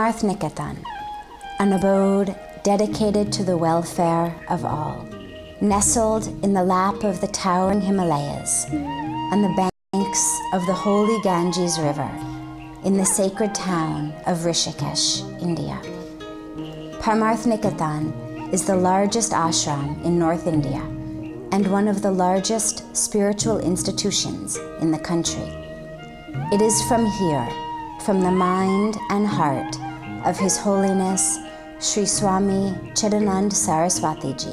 Parmarth Niketan, an abode dedicated to the welfare of all, nestled in the lap of the towering Himalayas, on the banks of the holy Ganges River, in the sacred town of Rishikesh, India. Parmarth Niketan is the largest ashram in North India and one of the largest spiritual institutions in the country. It is from here, from the mind and heart of His Holiness Sri Swami Chidanand Saraswati Ji,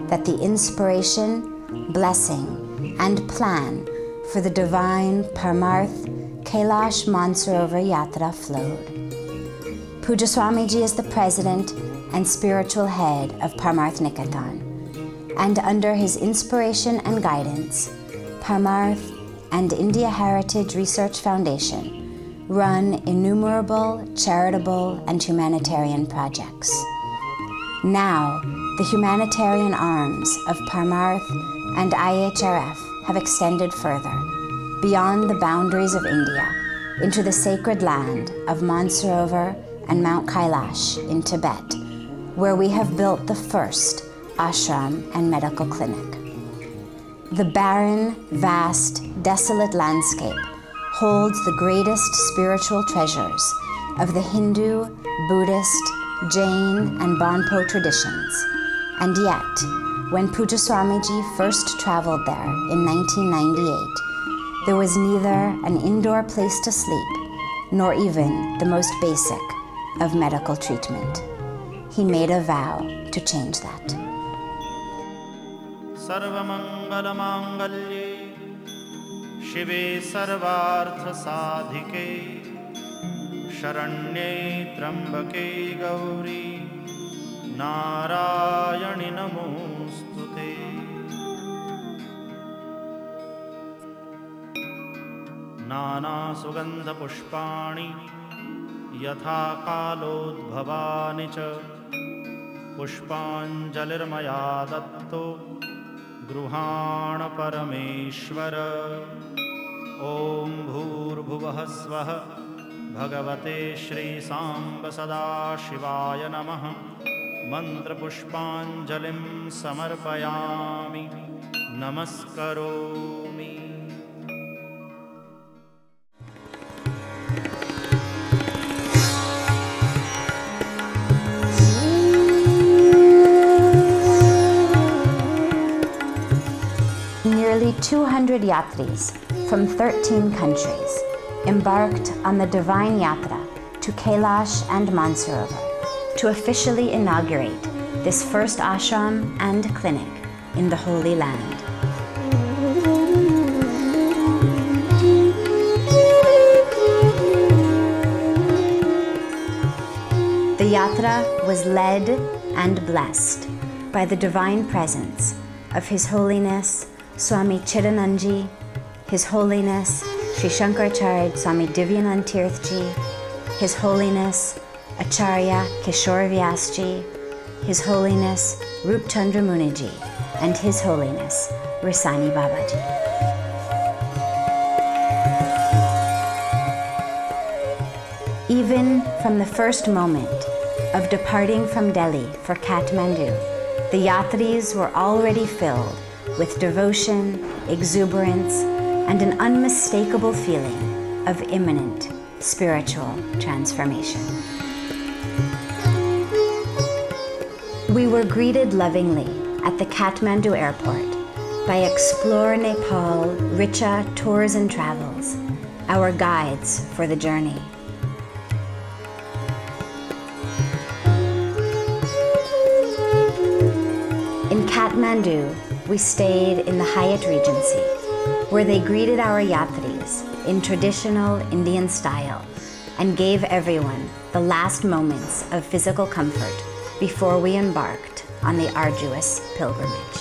that the inspiration, blessing, and plan for the divine Parmarth Kailash Manasrovar Yatra flowed. Puja Swamiji is the president and spiritual head of Parmarth Niketan, and under his inspiration and guidance, Parmarth and India Heritage Research Foundation run innumerable charitable and humanitarian projects. Now, the humanitarian arms of Parmarth and IHRF have extended further, beyond the boundaries of India, into the sacred land of Manasrovar and Mount Kailash in Tibet, where we have built the first ashram and medical clinic. The barren, vast, desolate landscape holds the greatest spiritual treasures of the Hindu, Buddhist, Jain, and Bonpo traditions. And yet, when Puja Swamiji first traveled there in 1998, there was neither an indoor place to sleep, nor even the most basic of medical treatment. He made a vow to change that. Sarvamangala Mangalye Shive Sarvartha Sadhike Sharanye Trambake Gauri Narayani Namostute. Nana Sugandha Pushpani Yatha Kalodbhavani Cha Pushpanjalirmaya Datto Gruhana Parameshwara. Om Bhurbhuvah Swaha Bhagavate Shri Samba Sada Shivaya Namaha. Mantra Pushpanjalim Samarpayami Namaskaromi. Nearly 200 yatris from 13 countries embarked on the divine yatra to Kailash and Manasrovar to officially inaugurate this first ashram and clinic in the Holy Land. The yatra was led and blessed by the divine presence of His Holiness Swami Chidanandji, His Holiness Sri Shankaracharya Swami Divyanand Tirthji, His Holiness Acharya Kishore Vyasji, His Holiness Rup Chandra Muniji, and His Holiness Risani Babaji. Even from the first moment of departing from Delhi for Kathmandu, the yatris were already filled with devotion, exuberance, and an unmistakable feeling of imminent spiritual transformation. We were greeted lovingly at the Kathmandu airport by Explore Nepal Richa Tours and Travels, our guides for the journey. In Kathmandu, we stayed in the Hyatt Regency, where they greeted our yatris in traditional Indian style and gave everyone the last moments of physical comfort before we embarked on the arduous pilgrimage.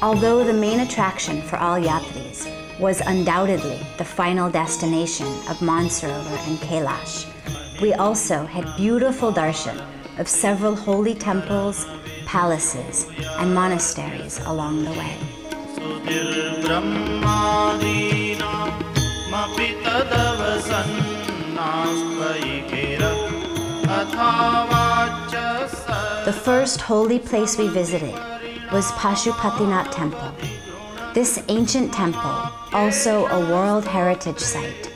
Although the main attraction for all yatris was undoubtedly the final destination of Manasrovar and Kailash, we also had beautiful darshan of several holy temples, palaces, and monasteries along the way. The first holy place we visited was Pashupatinath Temple. This ancient temple, also a World Heritage Site,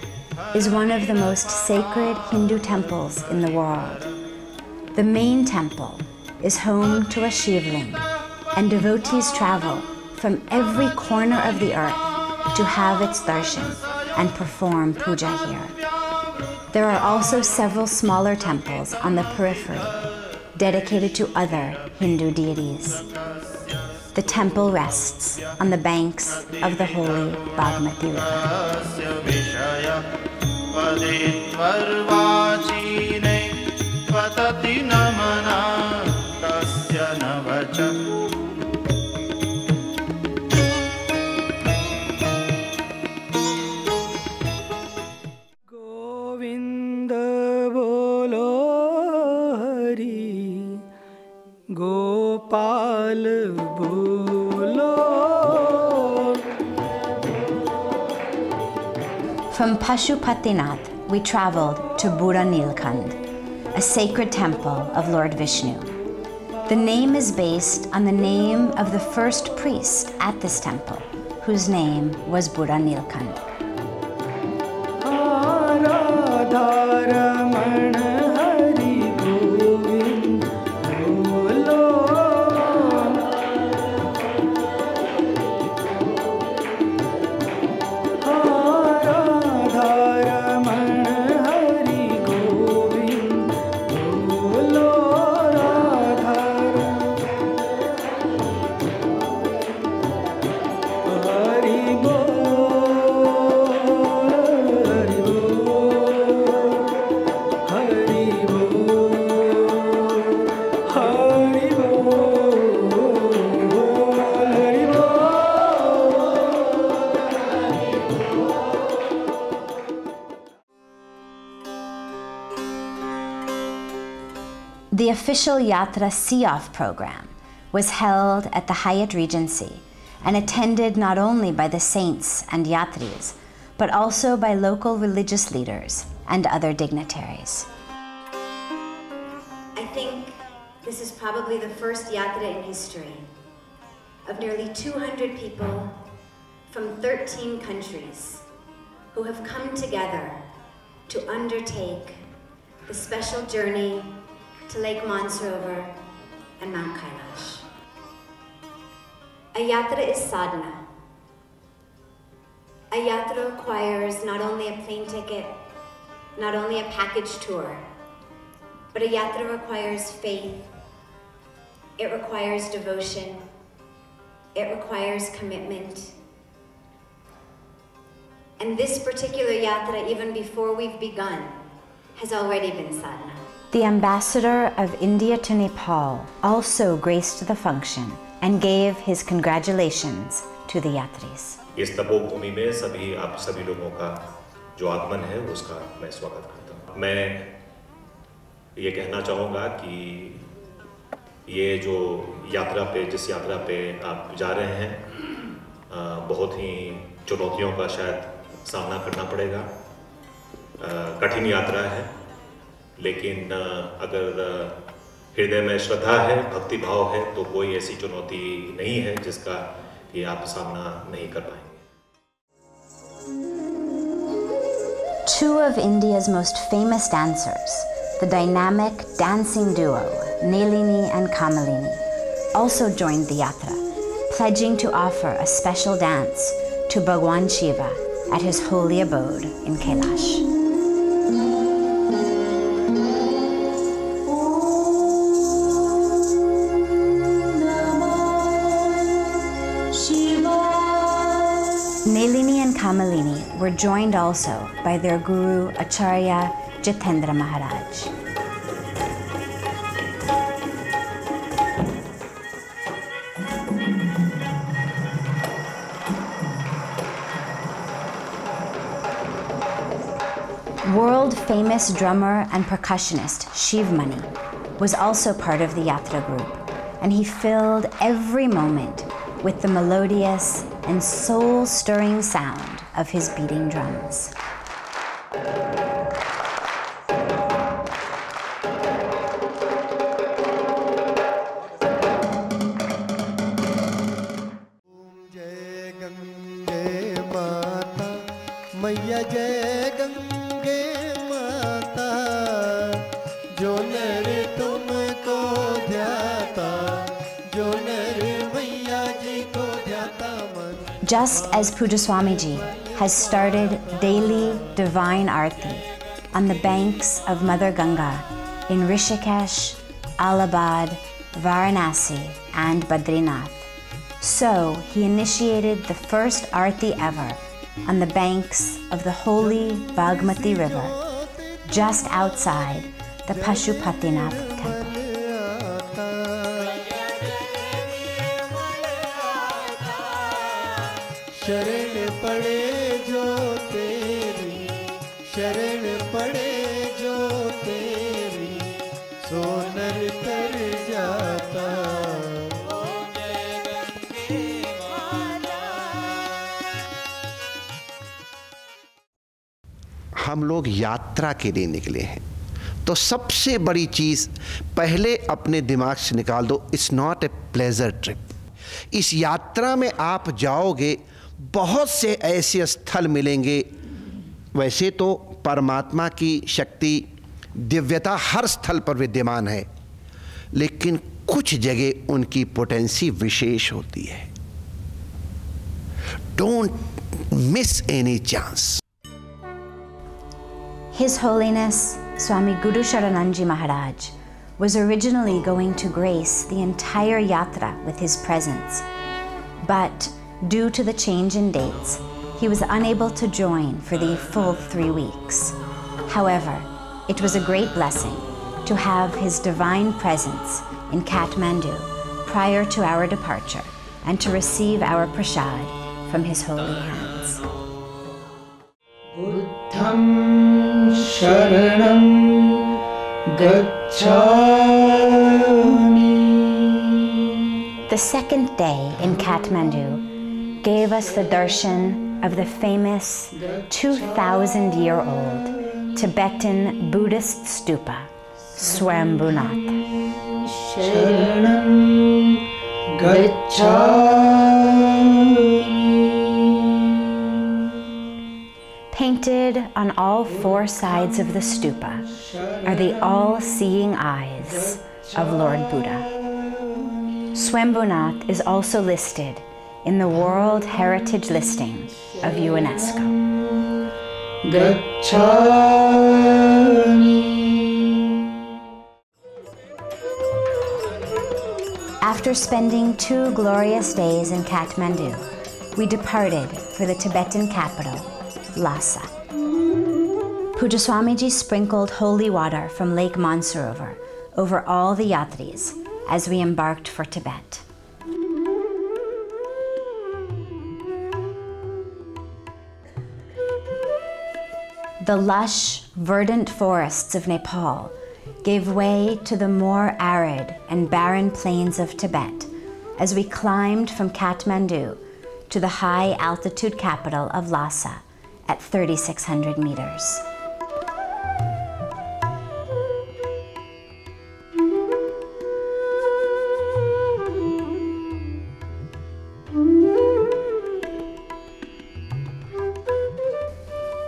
is one of the most sacred Hindu temples in the world. The main temple is home to a Shivling, and devotees travel from every corner of the earth to have its darshan and perform puja here. There are also several smaller temples on the periphery, dedicated to other Hindu deities. The temple rests on the banks of the holy Bagmati River. From Pashupatinath, we traveled to Buddha Nilkand, a sacred temple of Lord Vishnu. The name is based on the name of the first priest at this temple, whose name was Buddha Nilkand. The official Yatra see-off program was held at the Hyatt Regency and attended not only by the saints and yatris, but also by local religious leaders and other dignitaries. I think this is probably the first Yatra in history of nearly 200 people from 13 countries who have come together to undertake the special journey to Lake Manasrovar and Mount Kailash. A yatra is sadhana. A yatra requires not only a plane ticket, not only a package tour, but a yatra requires faith, it requires devotion, it requires commitment. And this particular yatra, even before we've begun, has already been sadhana. The ambassador of India to Nepal also graced the function and gave his congratulations to the yatris. इस तपोभूमि में आप सभी लोगों का जो आगमन है उसका मैं स्वागत करता हूँ। मैं ये कहना चाहूँगा कि ये जो जिस यात्रा पे आप जा रहे हैं बहुत ही चुनौतियों का शायद सामना करना पड़ेगा। कठिन यात्रा है, लेकिन अगर हृदय में श्रद्धा है, भक्ति भाव है, तो कोई ऐसी चुनौती नहीं है जिसका ये आप सामना नहीं कर पाएंगे। Two of India's most famous dancers, the dynamic dancing duo Nalini and Kamalini, also joined the yatra, pledging to offer a special dance to Bhagwan Shiva at his holy abode in Kailash. Nalini and Kamalini were joined also by their guru Acharya Jitendra Maharaj. World famous drummer and percussionist Shiv Mani was also part of the Yatra group, and he filled every moment with the melodious and soul-stirring sound of his beating drums. Just as Puja Swamiji has started daily divine arti on the banks of Mother Ganga in Rishikesh, Allahabad, Varanasi, and Badrinath, so he initiated the first arti ever on the banks of the holy Bagmati River, just outside the Pashupatinath temple. शरण पड़े जो तेरी, शरण पड़े जो तेरी, सो नर तर जाता। हम लोग यात्रा के लिए निकले हैं, तो सबसे बड़ी चीज़ पहले अपने दिमाग से निकाल दो, it's not a pleasure trip. इस यात्रा में आप जाओगे, बहुत से ऐसे स्थल मिलेंगे। वैसे तो परमात्मा की शक्ति, दिव्यता हर स्थल पर विद्यमान है, लेकिन कुछ जगह उनकी पोटेंसी विशेष होती है। Don't miss any chance. His Holiness Swami Guru Sharananji Maharaj was originally going to grace the entire yatra with his presence, but due to the change in dates, he was unable to join for the full 3 weeks. However, it was a great blessing to have his divine presence in Kathmandu prior to our departure and to receive our prasad from his holy hands. बुद्धं शरणं गच्छामि। The second day in Kathmandu gave us the darshan of the famous 2,000-year-old Tibetan Buddhist stupa, Swambhunath. शरणं गच्छामि। Painted on all 4 sides of the stupa are the all-seeing eyes of Lord Buddha. Swambhunath is also listed in the World Heritage Listing of UNESCO. After spending 2 glorious days in Kathmandu, we departed for the Tibetan capital, Lhasa. Puja Swamiji sprinkled holy water from Lake Manasrovar over all the yatris as we embarked for Tibet. The lush, verdant forests of Nepal gave way to the more arid and barren plains of Tibet as we climbed from Kathmandu to the high-altitude capital of Lhasa at 3,600 meters.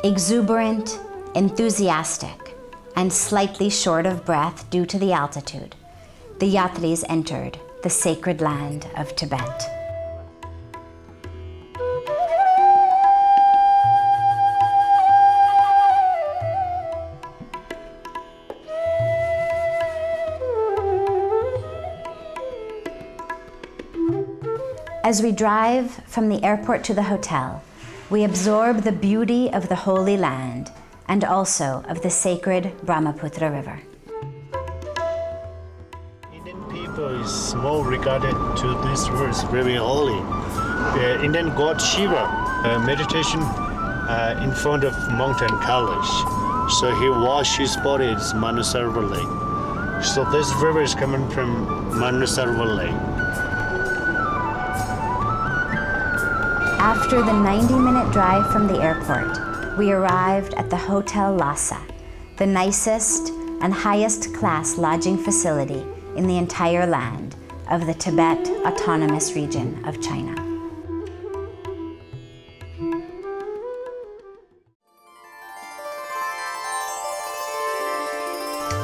Exuberant, enthusiastic, and slightly short of breath due to the altitude, the yatris entered the sacred land of Tibet. As we drive from the airport to the hotel, we absorb the beauty of the Holy Land and also of the sacred Brahmaputra River. Indian people is more regarded to this river is very holy. The Indian god Shiva meditation in front of mountain Kailash. So he washed his body in Manasrovar lake. So this river is coming from Manasrovar Lake. After the 90-minute drive from the airport, we arrived at the Hotel Lhasa, the nicest and highest class lodging facility in the entire land of the Tibet Autonomous Region of China.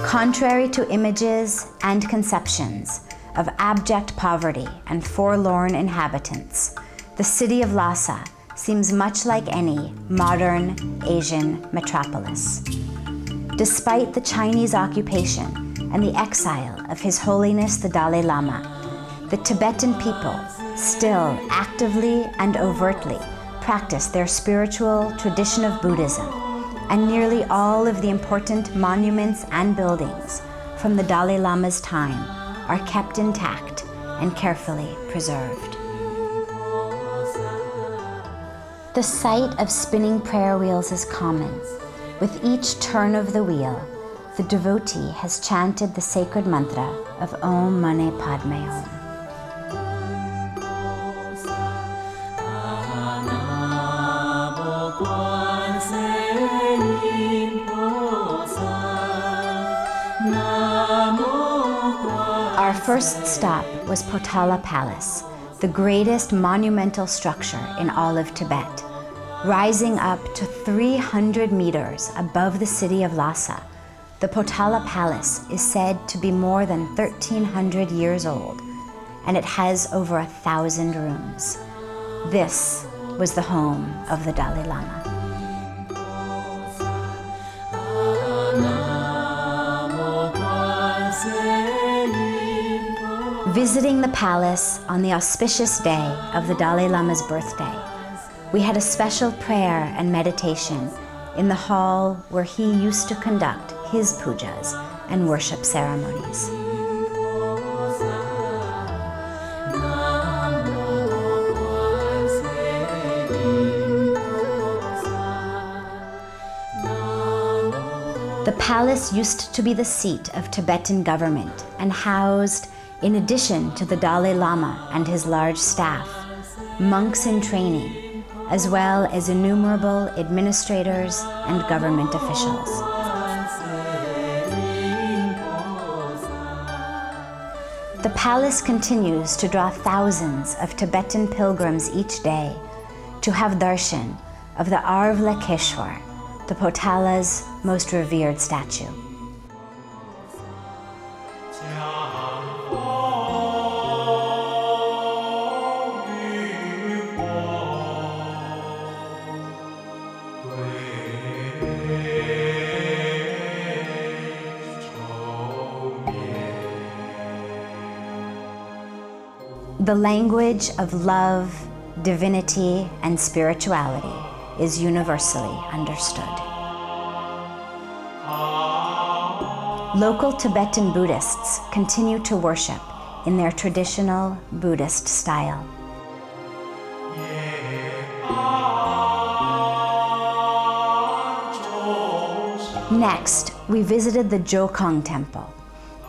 Contrary to images and conceptions of abject poverty and forlorn inhabitants, the city of Lhasa seems much like any modern Asian metropolis. Despite the Chinese occupation and the exile of His Holiness the Dalai Lama, the Tibetan people still actively and overtly practice their spiritual tradition of Buddhism, and nearly all of the important monuments and buildings from the Dalai Lama's time are kept intact and carefully preserved. The sight of spinning prayer wheels is common. With each turn of the wheel, the devotee has chanted the sacred mantra of Om Mani Padme Hum. Our first stop was Potala Palace, the greatest monumental structure in all of Tibet. Rising up to 300 meters above the city of Lhasa, the Potala Palace is said to be more than 1,300 years old, and it has over 1,000 rooms. This was the home of the Dalai Lama. Visiting the palace on the auspicious day of the Dalai Lama's birthday, we had a special prayer and meditation in the hall where he used to conduct his pujas and worship ceremonies. The palace used to be the seat of Tibetan government and housed, in addition to the Dalai Lama and his large staff, monks in training, as well as innumerable administrators and government officials. The palace continues to draw thousands of Tibetan pilgrims each day to have darshan of the Arvalakeshwar, the Potala's most revered statue. The language of love, divinity, and spirituality is universally understood. Local Tibetan Buddhists continue to worship in their traditional Buddhist style. Next, we visited the Jokong Temple,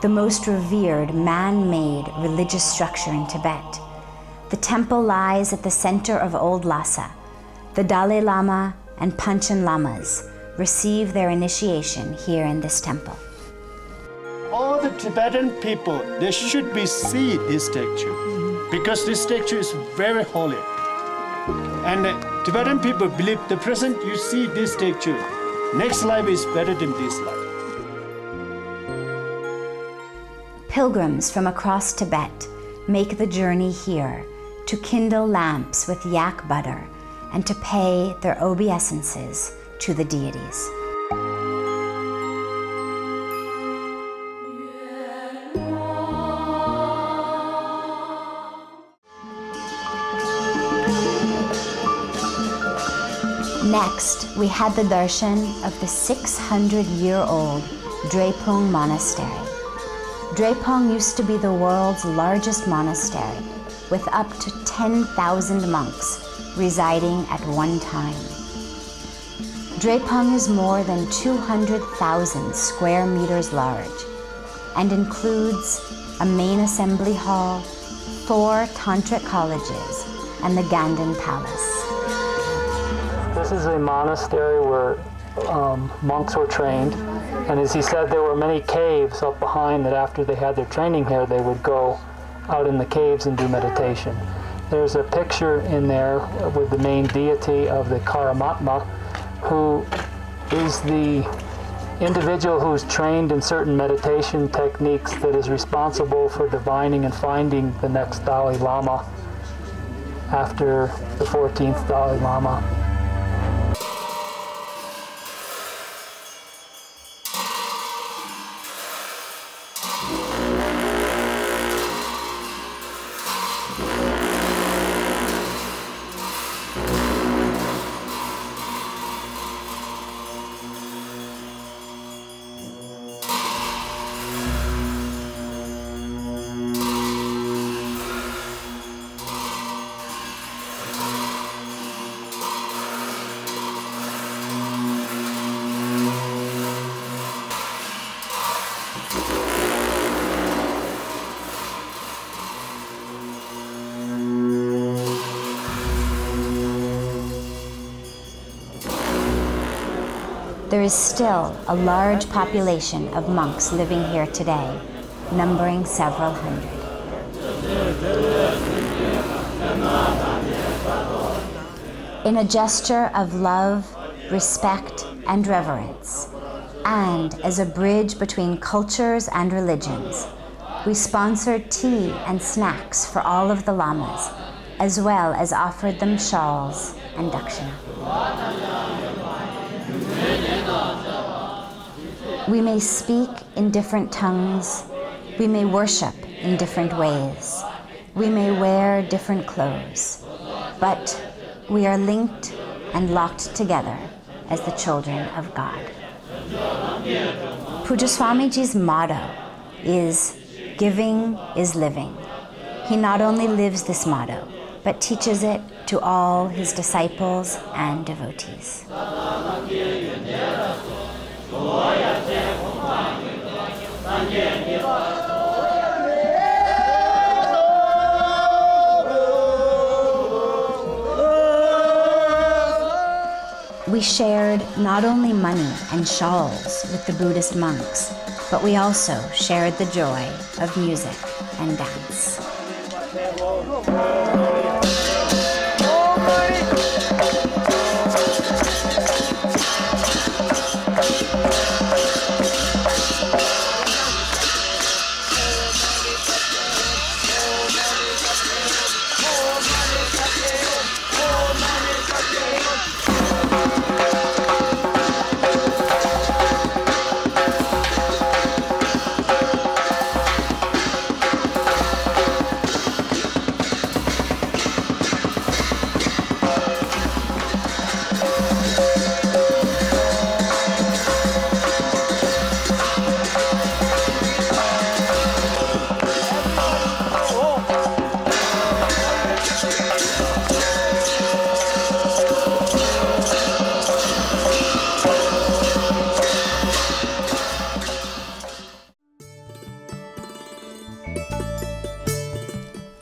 the most revered man-made religious structure in Tibet. The temple lies at the center of Old Lhasa. The Dalai Lama and Panchen Lamas receive their initiation here in this temple. All the Tibetan people, they should be see this statue because this statue is very holy. And Tibetan people believe the present you see this statue, next life is better than this life. Pilgrims from across Tibet make the journey here to kindle lamps with yak butter and to pay their obeisances to the deities. Next, we had the darshan of the 600-year-old Drepung Monastery. Drepung used to be the world's largest monastery, with up to 10,000 monks residing at one time. Drepung is more than 200,000 square meters large. and includes a main assembly hall, 4 tantric colleges, and the Ganden Palace. This is a monastery where monks were trained, and as he said, there were many caves up behind that after they had their training here, they would go out in the caves and do meditation. There's a picture in there with the main deity of the Karamatma, who is the individual who's trained in certain meditation techniques that is responsible for divining and finding the next Dalai Lama after the 14th Dalai Lama. There is still a large population of monks living here today, numbering several hundred. In a gesture of love, respect, and reverence, and as a bridge between cultures and religions, we sponsored tea and snacks for all of the lamas, as well as offered them shawls and dakshina. We may speak in different tongues, we may worship in different ways, we may wear different clothes, but we are linked and locked together as the children of God. Puja Swamiji's motto is, "Giving is living." He not only lives this motto, but teaches it to all his disciples and devotees. We shared not only money and shawls with the Buddhist monks, but we also shared the joy of music and dance.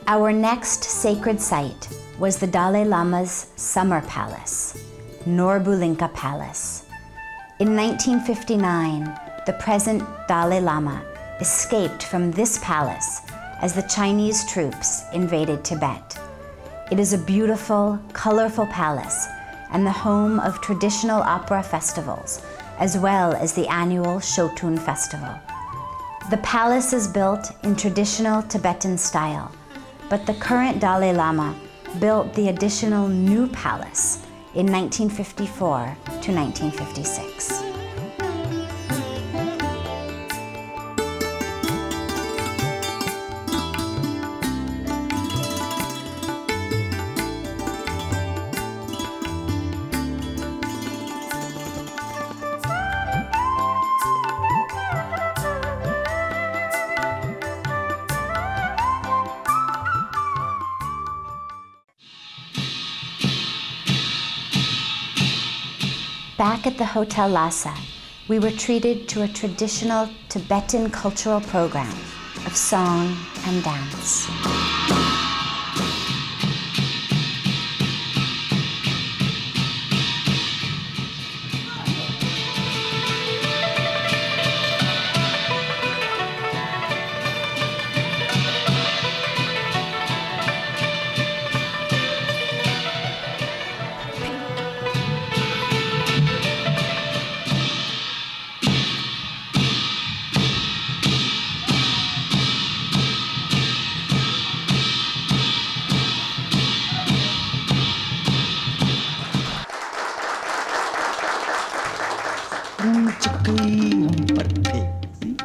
Our next sacred site was the Dalai Lama's summer palace, Norbulinka Palace. In 1959, the present Dalai Lama escaped from this palace as the Chinese troops invaded Tibet. It is a beautiful, colorful palace and the home of traditional opera festivals, as well as the annual Shotun Festival. The palace is built in traditional Tibetan style, but the current Dalai Lama built the additional new palace in 1954 to 1956. Back at the Hotel Lhasa, we were treated to a traditional Tibetan cultural program of song and dance.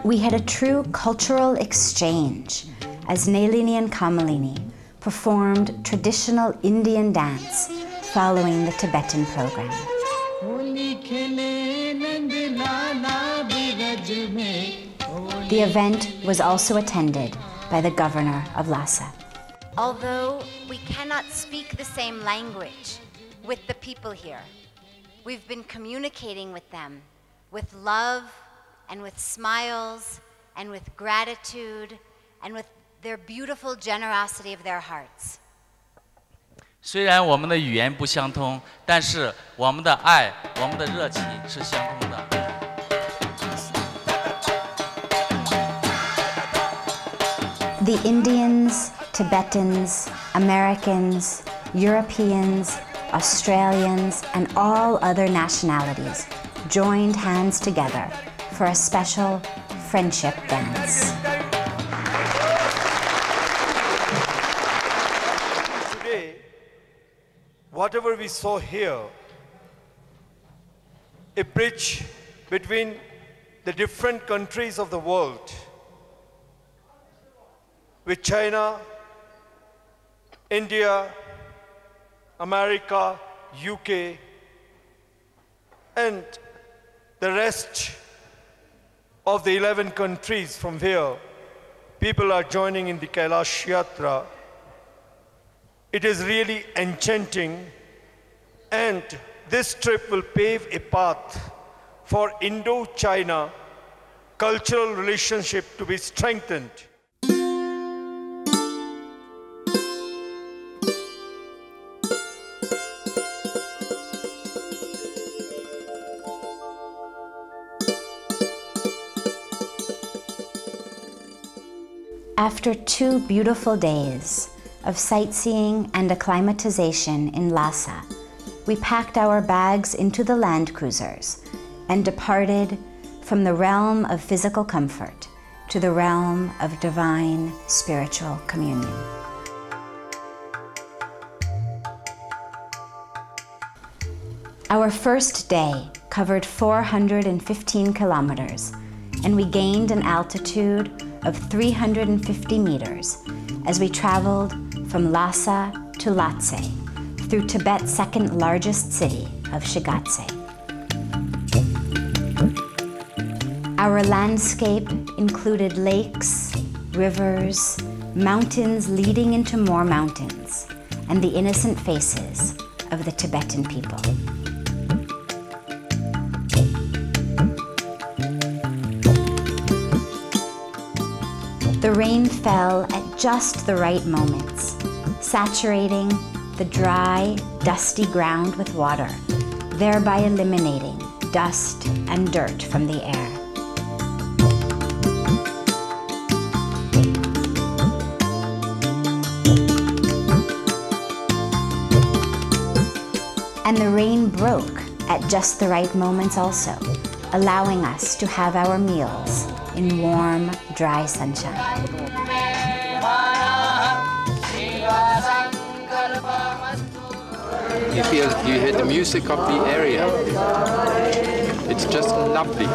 We had a true cultural exchange as Nalini and Kamalini performed traditional Indian dance following the Tibetan program. The event was also attended by the governor of Lhasa. Although we cannot speak the same language with the people here, we've been communicating with them with love and with smiles and with gratitude and with their beautiful generosity of their hearts. 虽然我们的语言不相通，但是我们的爱、我们的热情是相通的。 The Indians, Tibetans, Americans, Europeans, Australians, and all other nationalities joined hands together for a special friendship dance. Today, whatever we saw here, a bridge between the different countries of the world, with China, India, America, UK, and the rest of the 11 countries from where people are joining in the Kailash Yatra. It is really enchanting, and this trip will pave a path for Indo-China cultural relationship to be strengthened. After 2 beautiful days of sightseeing and acclimatization in Lhasa, we packed our bags into the land cruisers and departed from the realm of physical comfort to the realm of divine spiritual communion. Our first day covered 415 kilometers, and we gained an altitude of 350 meters as we traveled from Lhasa to Lhasa through Tibet's second largest city of Shigatse. Our landscape included lakes, rivers, mountains leading into more mountains, and the innocent faces of the Tibetan people. The rain fell at just the right moments, saturating the dry, dusty ground with water, thereby eliminating dust and dirt from the air. And the rain broke at just the right moments also, allowing us to have our meals in warm, dry sunshine. You feel, you hear the music of the area. It's just lovely.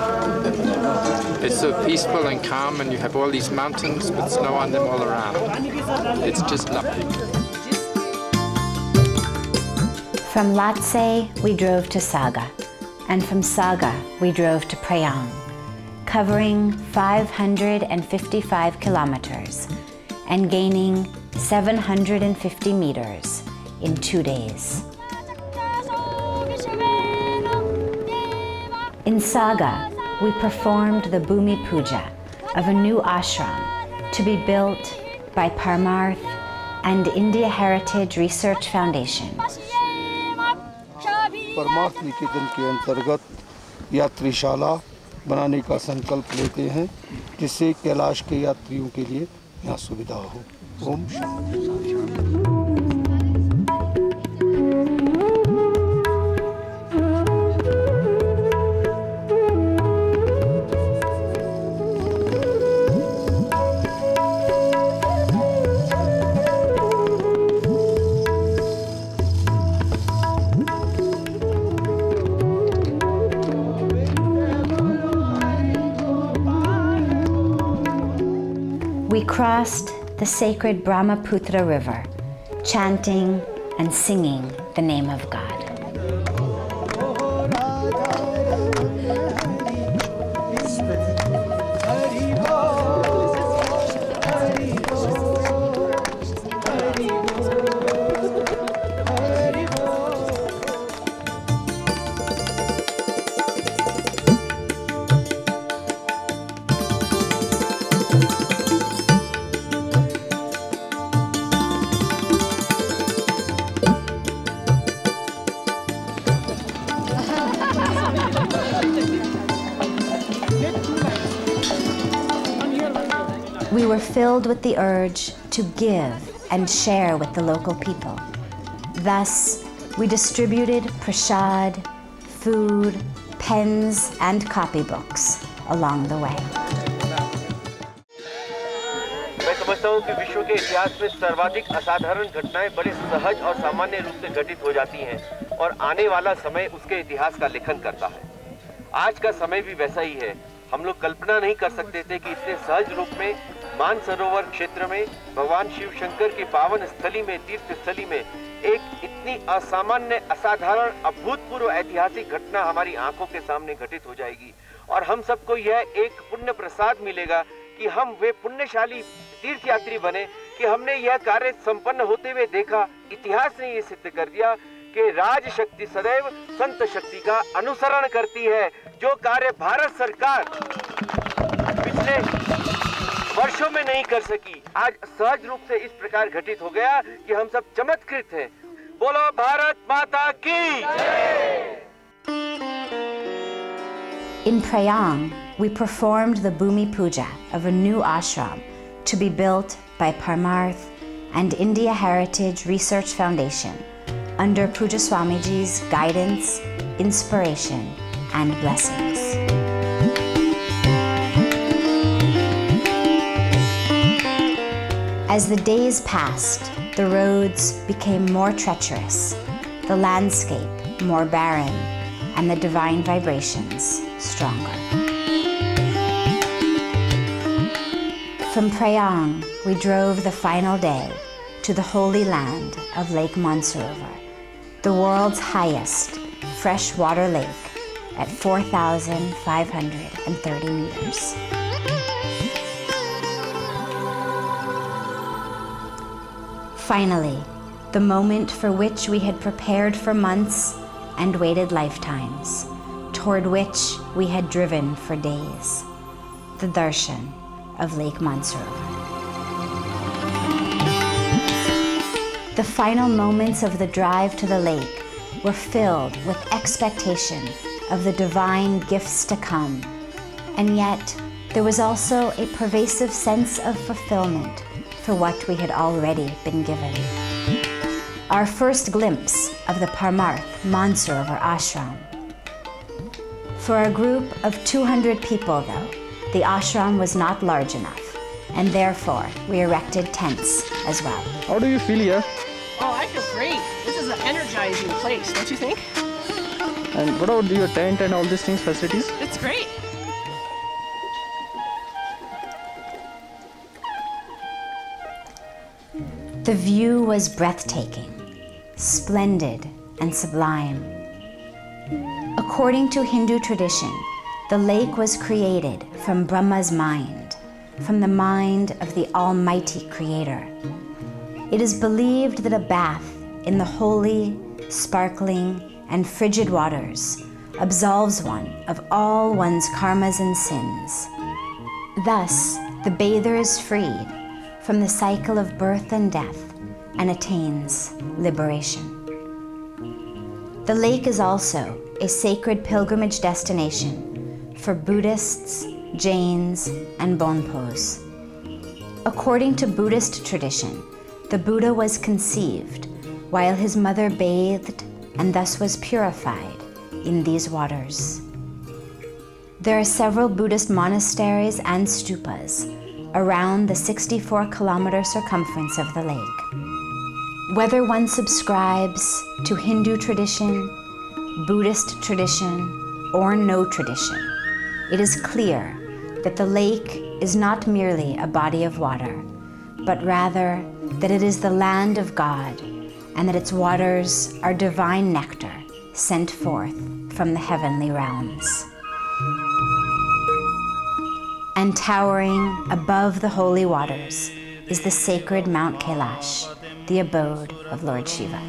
It's so peaceful and calm, and you have all these mountains with snow on them all around. It's just lovely. From Lhasa, we drove to Saga, and from Saga, we drove to Prayang, covering 555 kilometers and gaining 750 meters in 2 days. In Saga, we performed the Bhumi Puja of a new ashram to be built by Parmarth and India Heritage Research Foundation. Parmarth Niketan के अंतर्गत यात्रीशाला बनाने का संकल्प लेते हैं जिससे कैलाश के यात्रियों के लिए यहाँ सुविधा हो। Om Shanti. We crossed the sacred Brahmaputra River, chanting and singing the name of God. We were filled with the urge to give and share with the local people. Thus, we distributed prasad, food, pens, and copybooks along the way. मैं समझता हूँ कि विश्व के इतिहास में सर्वाधिक असाधारण घटनाएं बड़े सहज और सामान्य रूप से घटित हो जाती हैं और आने वाला समय उसके इतिहास का लेखन करता है। आज का समय भी वैसा ही है। हम लोग कल्पना नहीं कर सकते थे कि इतने सहज रूप में मानसरोवर क्षेत्र में भगवान शिव शंकर की पावन स्थली में, तीर्थ स्थली में एक इतनी असामान्य, असाधारण, अभूतपूर्व ऐतिहासिक घटना हमारी आंखों के सामने घटित हो जाएगी और हम सबको यह एक पुण्य प्रसाद मिलेगा कि हम वे पुण्यशाली तीर्थयात्री बने कि हमने यह कार्य संपन्न होते हुए देखा। इतिहास ने ये सिद्ध कर दिया कि राज शक्ति सदैव संत शक्ति का अनुसरण करती है। जो कार्य भारत सरकार पिछले वर्षों में नहीं कर सकी, आज सहज रूप से इस प्रकार घटित हो गया कि हम सब चमत्कृत हैं। बोलो भारत माता की जय। In Prayag, we performed the Bhumi Puja of a new ashram to be built by Parmarth and India Heritage Research Foundation under Puja Swamiji's guidance, inspiration, and blessings. As the days passed, the roads became more treacherous, the landscape more barren, and the divine vibrations stronger. From Prayag, we drove the final day to the holy land of Lake Manasrovar, the world's highest freshwater lake at 4,530 meters. Finally, the moment for which we had prepared for months and waited lifetimes, toward which we had driven for days, the darshan of Lake Manasrovar. The final moments of the drive to the lake were filled with expectation of the divine gifts to come, and yet there was also a pervasive sense of fulfillment for what we had already been given. Our first glimpse of the Parmarth Manasrovar ashram. For a group of 200 people, though, the ashram was not large enough, and therefore we erected tents as well. How do you feel here? Oh, I feel great. This is an energizing place, don't you think? And what about your tent and all these things, facilities? It's great. The view was breathtaking, splendid, and sublime. According to Hindu tradition, the lake was created from Brahma's mind, from the mind of the Almighty Creator. It is believed that a bath in the holy, sparkling, and frigid waters absolves one of all one's karmas and sins. Thus, the bather is freed from the cycle of birth and death and attains liberation. The lake is also a sacred pilgrimage destination for Buddhists, Jains, and Bonpos. According to Buddhist tradition, the Buddha was conceived while his mother bathed and thus was purified in these waters. There are several Buddhist monasteries and stupas around the 64-kilometer circumference of the lake. Whether one subscribes to Hindu tradition, Buddhist tradition, or no tradition, it is clear that the lake is not merely a body of water, but rather that it is the land of God and that its waters are divine nectar sent forth from the heavenly realms. And towering above the holy waters is the sacred Mount Kailash, the abode of Lord Shiva.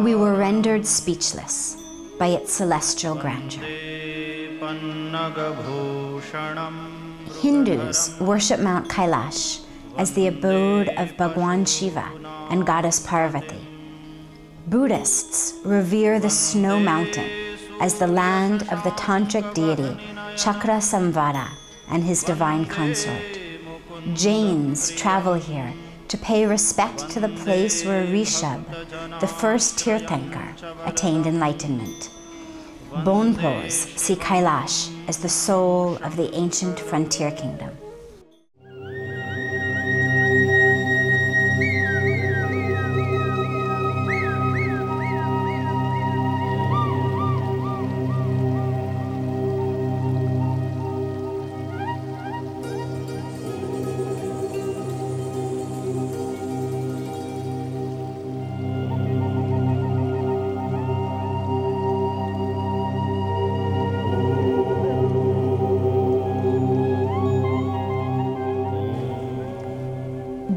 We were rendered speechless by its celestial grandeur. Hindus worship Mount Kailash as the abode of Bhagwan Shiva and goddess Parvati. Buddhists revere the snow mountain as the land of the tantric deity Chakra Samvara and his divine consort. Jains travel here to pay respect to the place where Rishabh, the first Tirthankar, attained enlightenment. Bonpos see Kailash as the soul of the ancient frontier kingdom.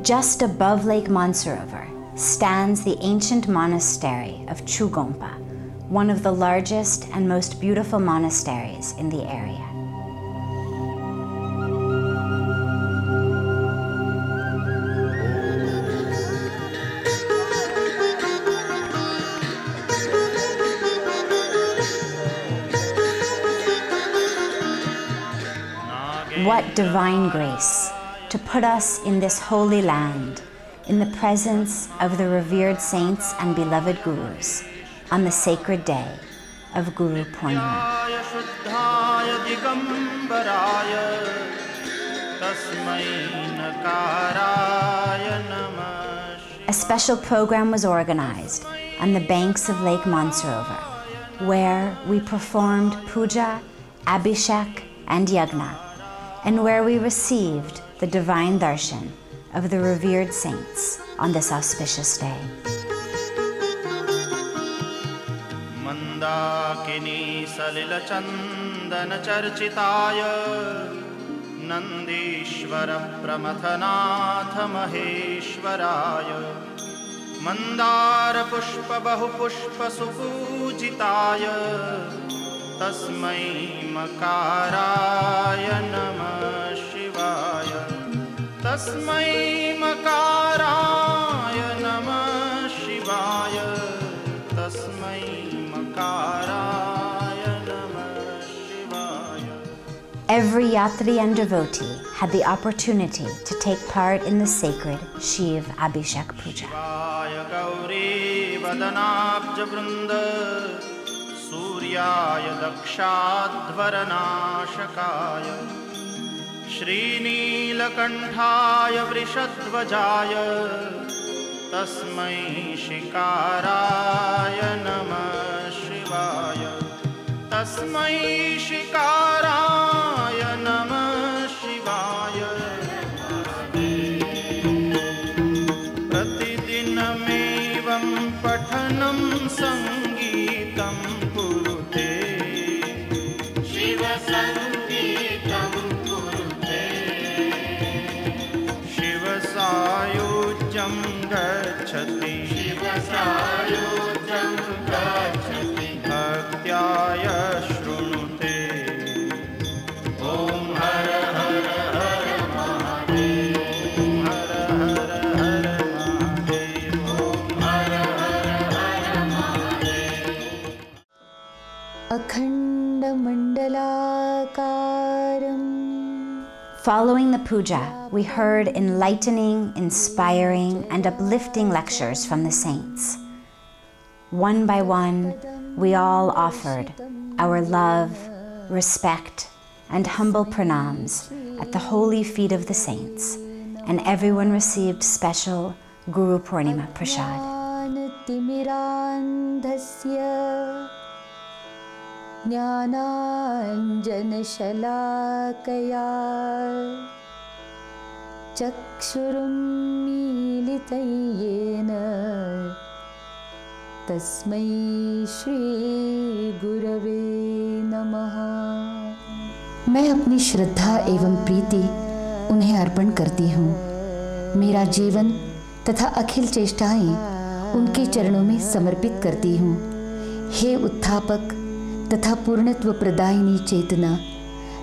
Just above Lake Manasrovar stands the ancient monastery of Chugompa, one of the largest and most beautiful monasteries in the area. What divine grace to put us in this holy land, in the presence of the revered saints and beloved gurus, on the sacred day of Guru Purnima. A special program was organized on the banks of Lake Manasrovar, where we performed puja, abhishek, and yagna, and where we received the divine darshan of the revered saints on this auspicious day. Mandakini salila chandana charchitaya Nandishvara pramathanatha maheshwaraya Mandara pushpa bahu pushpa supujitaya Tasmai makaraya namah Shivaya Tasmai makaraya namah Shivaya Tasmai makaraya namah Shivaya. Every yatri and devotee had the opportunity to take part in the sacred Shiv Abhishek Puja. Gauri Vadanabja Vrunda Suryaya Dakshadvaranashakaya Srinilakantaya Vrishadvajaya Tasmai Shikaraya Namah Shivaya Tasmai Shikaraya Namah Shivaya Pratidinamevam Pathanam Sangeetam Kurute Shiva Sangeetam Kurute Shiva Sayujyam Gacchati Shiva Sayujyam Following the puja, we heard enlightening, inspiring, and uplifting lectures from the saints. One by one, we all offered our love, respect, and humble pranams at the holy feet of the saints, and everyone received special Guru Purnima Prasad. तस्मै श्री गुरवे नमः। मैं अपनी श्रद्धा एवं प्रीति उन्हें अर्पण करती हूँ। मेरा जीवन तथा अखिल चेष्टाएं उनके चरणों में समर्पित करती हूँ। हे उत्थापक तथा पूर्णत्व प्रदायिनी चेतना,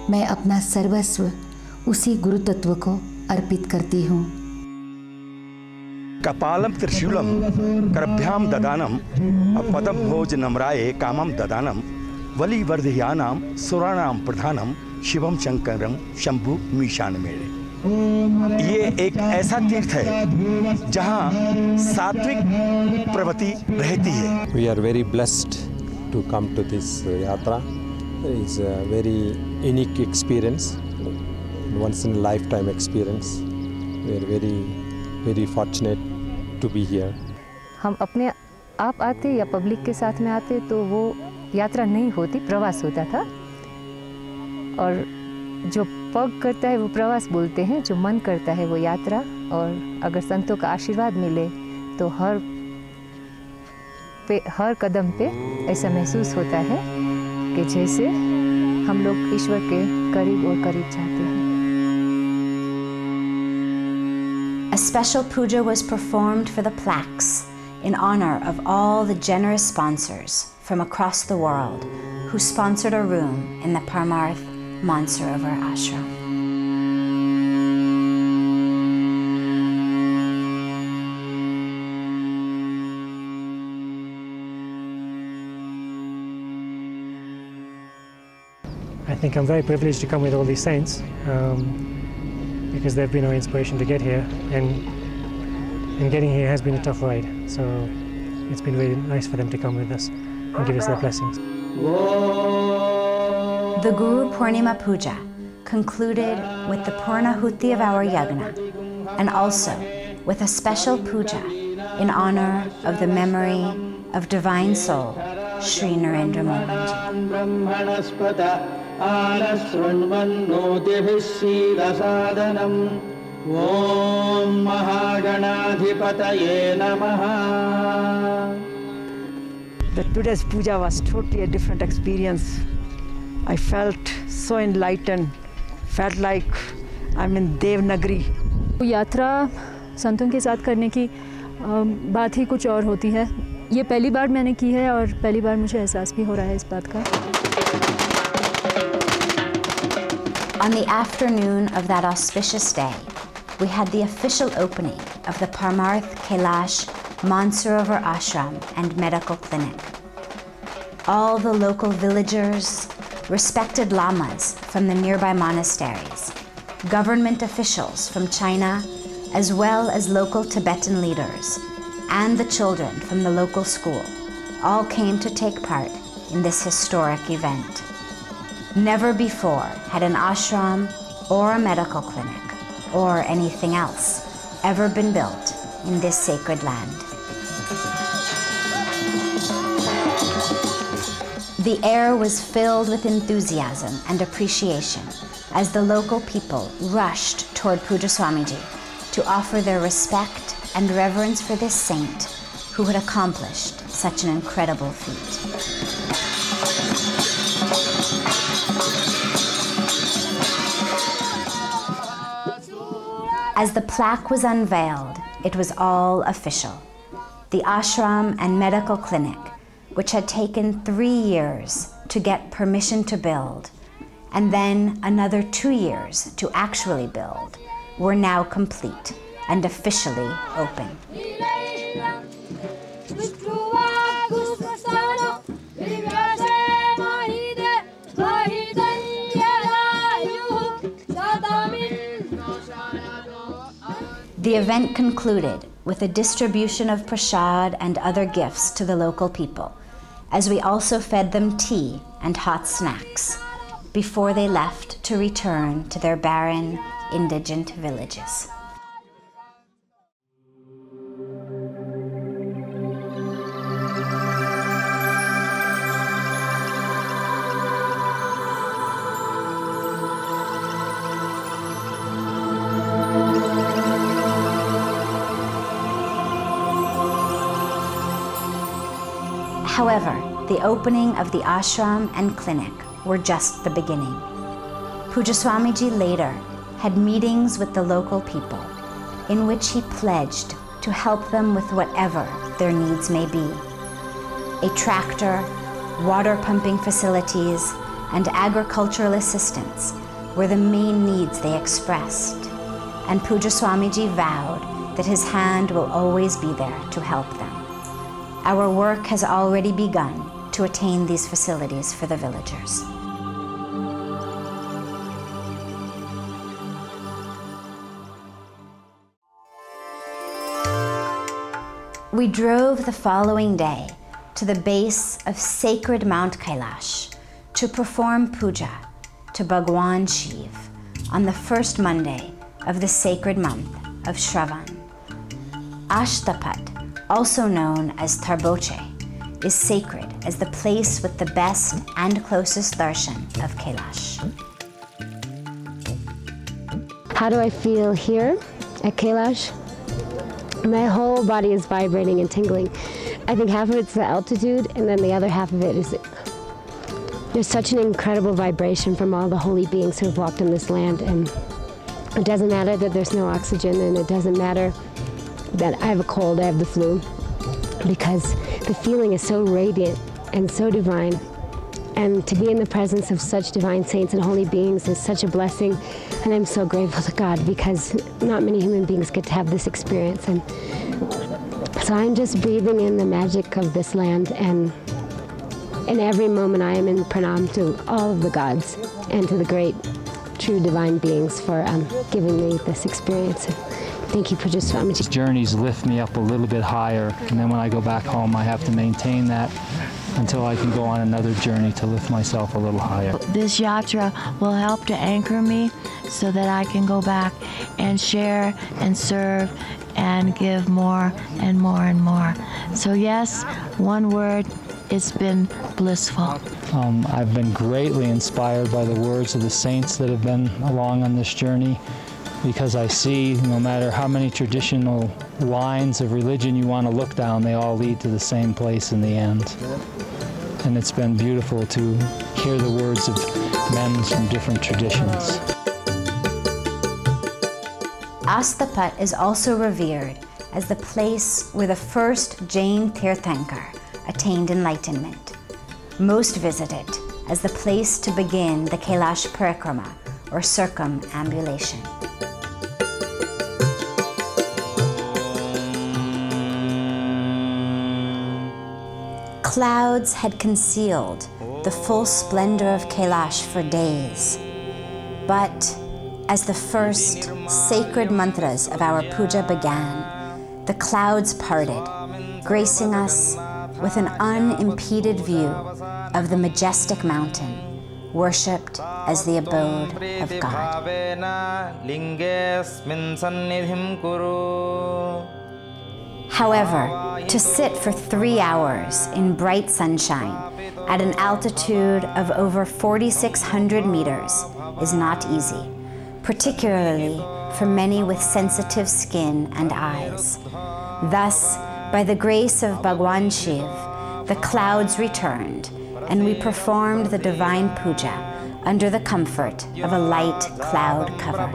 मैं अपना सर्वस्व उसी गुरु तत्व को अर्पित करती हूँ। कपालं त्रिशूलं करभ्यां ददानं पदं भोजनम्राये कामं ददानं वलिवर्धयानां सुराणां प्रधानं शिवम शंकरम शंभु मीशान मेरे। ये एक ऐसा तीर्थ है जहाँ सात्विक प्रवृत्ति रहती है। We are very blessed to come to this yatra. It's a very unique experience, once in a lifetime experience. We are very fortunate to be here. हम अपने आप आते या पब्लिक के साथ में आते तो वो यात्रा नहीं होती, प्रवास होता था। और जो पग करता है वो प्रवास बोलते हैं, जो मन करता है वो यात्रा। और अगर संतों का आशीर्वाद मिले तो हर कदम पे ऐसा महसूस होता है कि जैसे हम लोग ईश्वर के करीब और करीब जाते हैं। A special puja was performed for the plaques in honor of all the generous sponsors from across the world who sponsored a room in the Parmarth Manasrovar ashram. I think I'm very privileged to come with all these saints. Because they've been our inspiration to get here, and getting here has been a tough ride. So it's been really nice for them to come with us and give us their blessings. The Guru Purnima Puja concluded with the Purnahuti of our yagna, and also with a special puja in honor of the memory of Divine Soul, Sri Narendra Mohanji. Om Mahaganadhipataye Namaha. Today's puja was totally a different experience. I felt so enlightened, felt like I'm in Devnagari. यात्रा संतों के साथ करने की बात ही कुछ और होती है। ये पहली बार मैंने की है और पहली बार मुझे एहसास भी हो रहा है इस बात का। On the afternoon of that auspicious day, we had the official opening of the Parmarth Kailash Manasrovar ashram and medical clinic. All the local villagers, respected lamas from the nearby monasteries, government officials from China, as well as local Tibetan leaders, and the children from the local school, all came to take part in this historic event. Never before had an ashram or a medical clinic or anything else ever been built in this sacred land. The air was filled with enthusiasm and appreciation as the local people rushed toward Puja Swamiji to offer their respect and reverence for this saint who had accomplished such an incredible feat. As the plaque was unveiled, it was all official. The ashram and medical clinic, which had taken 3 years to get permission to build, and then another 2 years to actually build, were now complete and officially open. The event concluded with a distribution of prasad and other gifts to the local people, as we also fed them tea and hot snacks before they left to return to their barren, indigent villages. However, the opening of the ashram and clinic were just the beginning. Puja Swamiji later had meetings with the local people in which he pledged to help them with whatever their needs may be. A tractor, water pumping facilities, and agricultural assistance were the main needs they expressed, and Puja Swamiji vowed that his hand will always be there to help them. Our work has already begun to attain these facilities for the villagers. We drove the following day to the base of sacred Mount Kailash to perform puja to Bhagwan Shiv on the first Monday of the sacred month of Shravan. Ashtapat, also known as Tarboche, is sacred as the place with the best and closest darshan of Kailash. How do I feel here at Kailash? My whole body is vibrating and tingling. I think half of it's the altitude, and then the other half of it is there's such an incredible vibration from all the holy beings who have walked on this land, and it doesn't matter that there's no oxygen, and it doesn't matter that I have a cold, I have the flu, because the feeling is so radiant and so divine. And to be in the presence of such divine saints and holy beings is such a blessing, and I'm so grateful to God because not many human beings get to have this experience. And so I'm just breathing in the magic of this land, and in every moment I am in pranam to all of the gods and to the great true divine beings for giving me this experience. Thank you, Puja Swamiji. Journeys lift me up a little bit higher, and then when I go back home I have to maintain that until I can go on another journey to lift myself a little higher. This yatra will help to anchor me so that I can go back and share and serve and give more and more and more. So yes, one word, it's been blissful. I've been greatly inspired by the words of the saints that have been along on this journey, because I see no matter how many traditional lines of religion you want to look down, they all lead to the same place in the end. And it's been beautiful to hear the words of men from different traditions. Astapat is also revered as the place where the first Jain Tirthankar attained enlightenment, most visited as the place to begin the Kailash Parikrama, or circumambulation. Clouds had concealed the full splendor of Kailash for days, but as the first sacred mantras of our puja began, the clouds parted, gracing us with an unimpeded view of the majestic mountain, worshipped as the abode of God. However, to sit for 3 hours in bright sunshine at an altitude of over 4,600 meters is not easy, particularly for many with sensitive skin and eyes. Thus, by the grace of Bhagwan Shiv, the clouds returned, and we performed the divine puja under the comfort of a light cloud cover.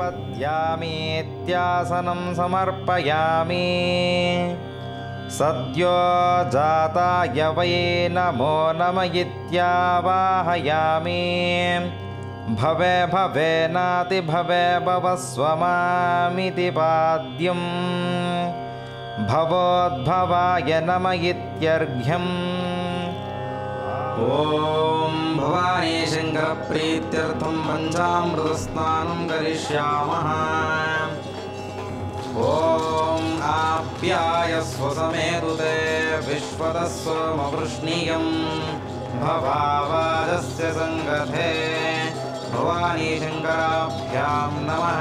Sadyo jata yavai namo namayitya vahayami Bhave bhave nati bhave bhavaswamamiti padyam Bhavodbhavaya namayityarghyam Om Bhavani Shankara Prityartham Panchamrita Snanam Karishyamaha ॐ आप्यायस्व समेतुते विश्वतस्वमवृष्णीयं भवावाजस्य सङ्गथे भवानी शङ्कराभ्यां नमः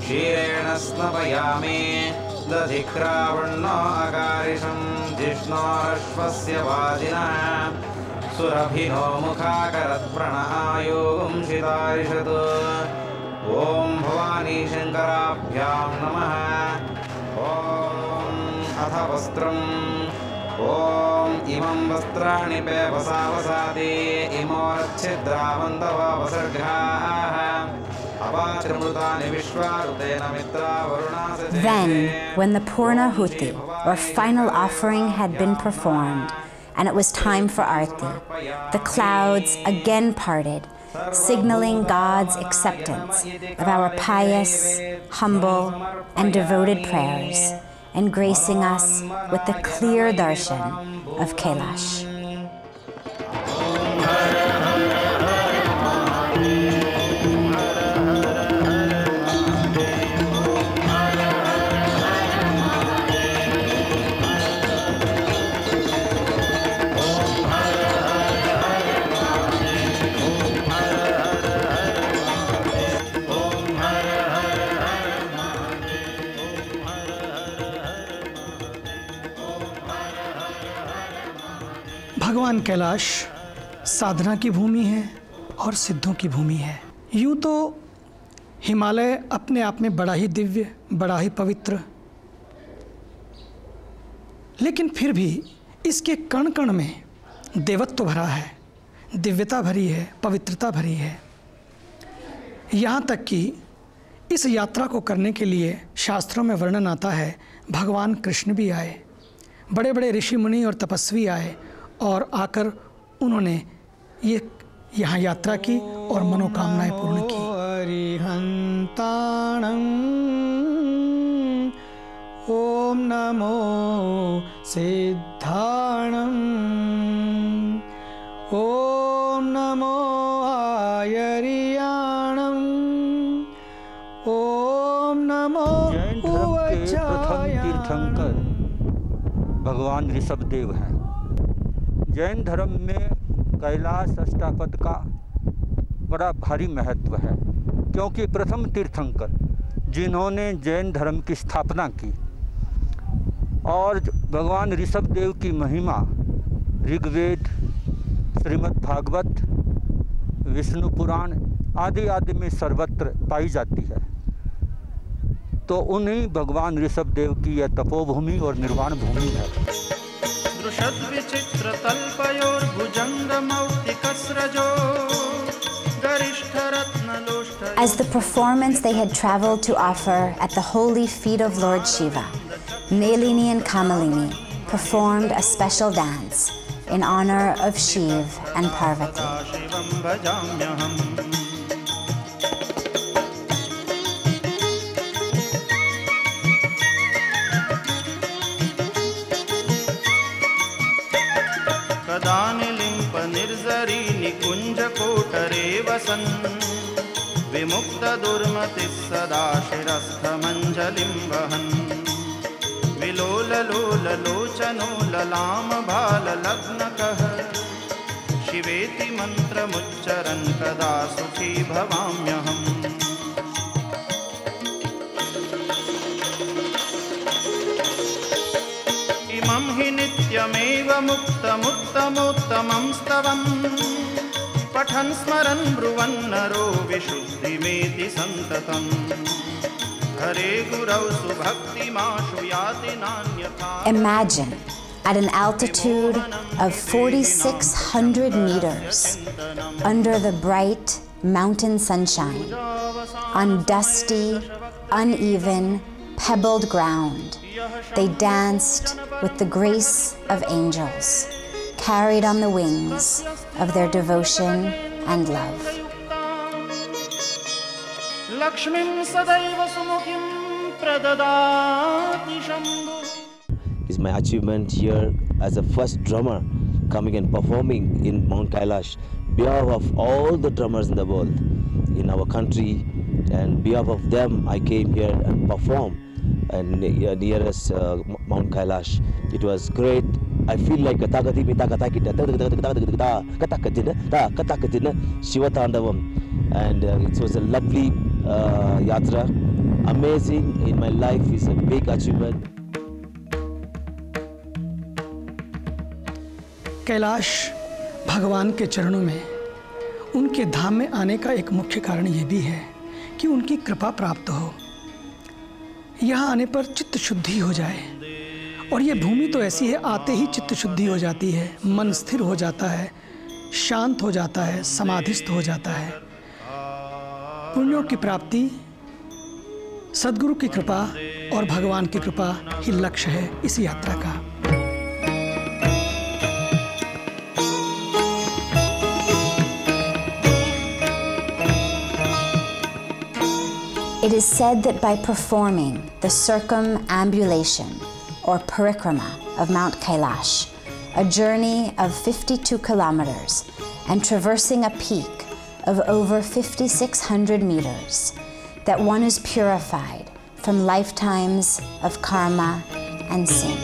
क्षीरेण स्नपयामि दधिक्रावण्णो अकारिशं जिष्णोरश्वस्य वाजिनः सुरभिनो मुखाकरत्प्रणहायोगं शितारिषत् ॐ भवानी शङ्कराभ्यां नमः ॐ अथ वस्त्रम् ॐ इमं वस्त्राणि पेवसावसादि इमोरच्छिद्रावन्तवावसर्गाः अपात्रिमृतानि विश्वारुतेन मित्रा वरुणासते. Then, when the Purnahuti, or final offering, had been performed, and it was time for Arti, the clouds again parted, signaling God's acceptance of our pious, humble, and devoted prayers, and gracing us with the clear darshan of Kailash. भगवान कैलाश साधना की भूमि है और सिद्धों की भूमि है। यूँ तो हिमालय अपने आप में बड़ा ही दिव्य, बड़ा ही पवित्र, लेकिन फिर भी इसके कण कण में देवत्व भरा है, दिव्यता भरी है, पवित्रता भरी है। यहाँ तक कि इस यात्रा को करने के लिए शास्त्रों में वर्णन आता है, भगवान कृष्ण भी आए, बड़े बड़े ऋषि मुनि और तपस्वी आए और आकर उन्होंने ये यहाँ यात्रा की और मनोकामनाएं पूर्ण की। अरिहंताणं ओम नमो सिद्धाणं ओम नमो आयरियाणं ओम नमो प्रथम तीर्थंकर भगवान ऋषभदेव हैं। जैन धर्म में कैलाश अष्टापद का बड़ा भारी महत्व है, क्योंकि प्रथम तीर्थंकर जिन्होंने जैन धर्म की स्थापना की, और भगवान ऋषभदेव की महिमा ऋग्वेद, श्रीमद् भागवत, विष्णु पुराण आदि आदि में सर्वत्र पाई जाती है। तो उन्हीं भगवान ऋषभदेव की यह तपोभूमि और निर्वाण भूमि है। As the performance they had traveled to offer at the holy feet of Lord Shiva, Nalini and Kamalini performed a special dance in honor of Shiv and Parvati. विमुक्त दुर्मति सदा शिरस्थमंजलिं वहन् विलोल लोल लोचनो ललाम भाल लग्नकः शिवेति मंत्रमुच्चरन् कदा सुखी भवाम्यहम्। इमं हि नित्यमेव मुक्तमुत्तमोत्तमं स्तवम् पठन् स्मरन् ब्रुवन् नरो विशुद्धिमेति सन्ततम् हरे गुरौ सुभक्तिमाशु याति नान्यथा। Imagine at an altitude of 4,600 meters under the bright mountain sunshine on dusty, uneven, pebbled ground. They danced with the grace of angels, carried on the wings of their devotion and love. It's my achievement here as a first drummer coming and performing in Mount Kailash, behalf of all the drummers in the world, in our country, and behalf of them I came here and performed nearest Mount Kailash. It was great. I feel like Shiva Tandavam, and it was a lovely yatra. Amazing in my life, is a big achievement. Kailash भगवान के चरणों में, उनके धाम में आने का एक मुख्य कारण ये भी है कि उनकी कृपा प्राप्त हो, यहाँ आने पर चित्त शुद्धि हो जाए। और ये भूमि तो ऐसी है, आते ही चित्त शुद्धि हो जाती है, मन स्थिर हो जाता है, शांत हो जाता है, समाधिस्थ हो जाता है। पुण्यों की प्राप्ति, सद्गुरु की कृपा और भगवान की कृपा ही लक्ष्य है इस यात्रा का। It is said that by performing the circumambulation or parikrama of Mount Kailash, a journey of 52 kilometers and traversing a peak of over 5,600 meters, that one is purified from lifetimes of karma and sin.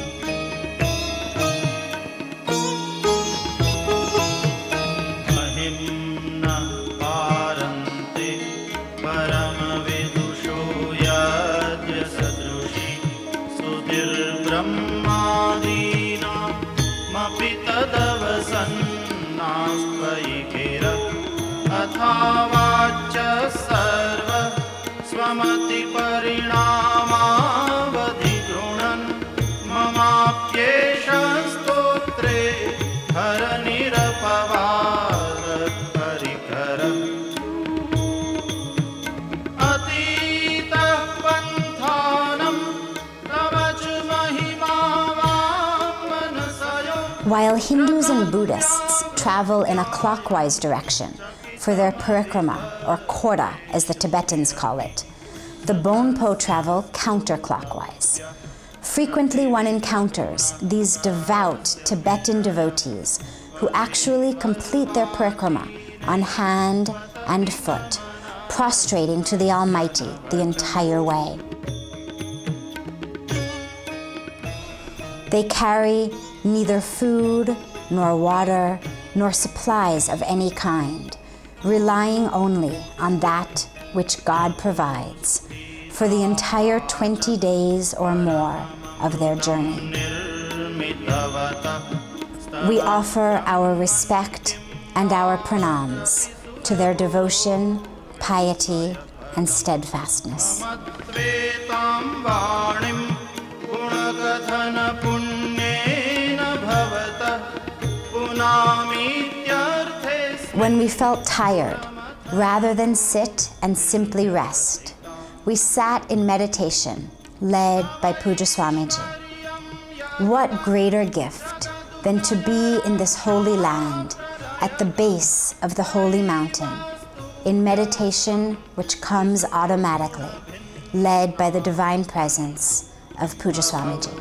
While Hindus and Buddhists travel in a clockwise direction for their parikrama, or korda as the Tibetans call it, the Bonpo travel counterclockwise. Frequently one encounters these devout Tibetan devotees who actually complete their parikrama on hand and foot, prostrating to the Almighty the entire way. They carry neither food, nor water, nor supplies of any kind, relying only on that which God provides for the entire 20 days or more of their journey. We offer our respect and our pranams to their devotion, piety, and steadfastness. When we felt tired, rather than sit and simply rest, we sat in meditation, led by Puja Swamiji. What greater gift than to be in this holy land, at the base of the holy mountain, in meditation which comes automatically, led by the divine presence of Puja Swamiji.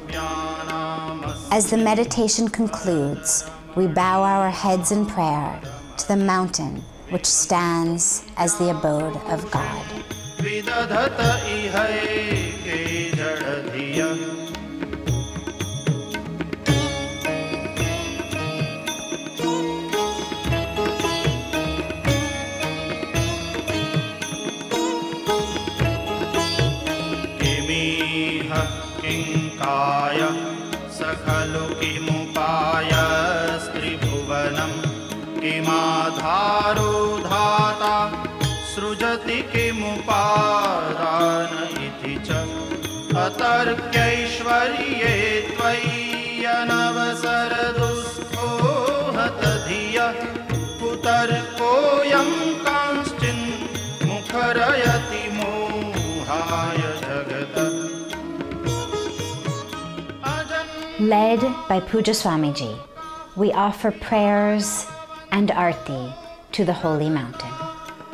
As the meditation concludes, we bow our heads in prayer to the mountain which stands as the abode of God. किमाधारो धाता सृजति किमुपादान इति च अतर्क्यैश्वर्ये त्वय्यनवसरदुःखो हतधिया कुतर्कोऽयं कांश्चिन् मुखरयति मोहाय जगत्. Led by Puja Swamiji, we offer prayers and arti to the holy mountain.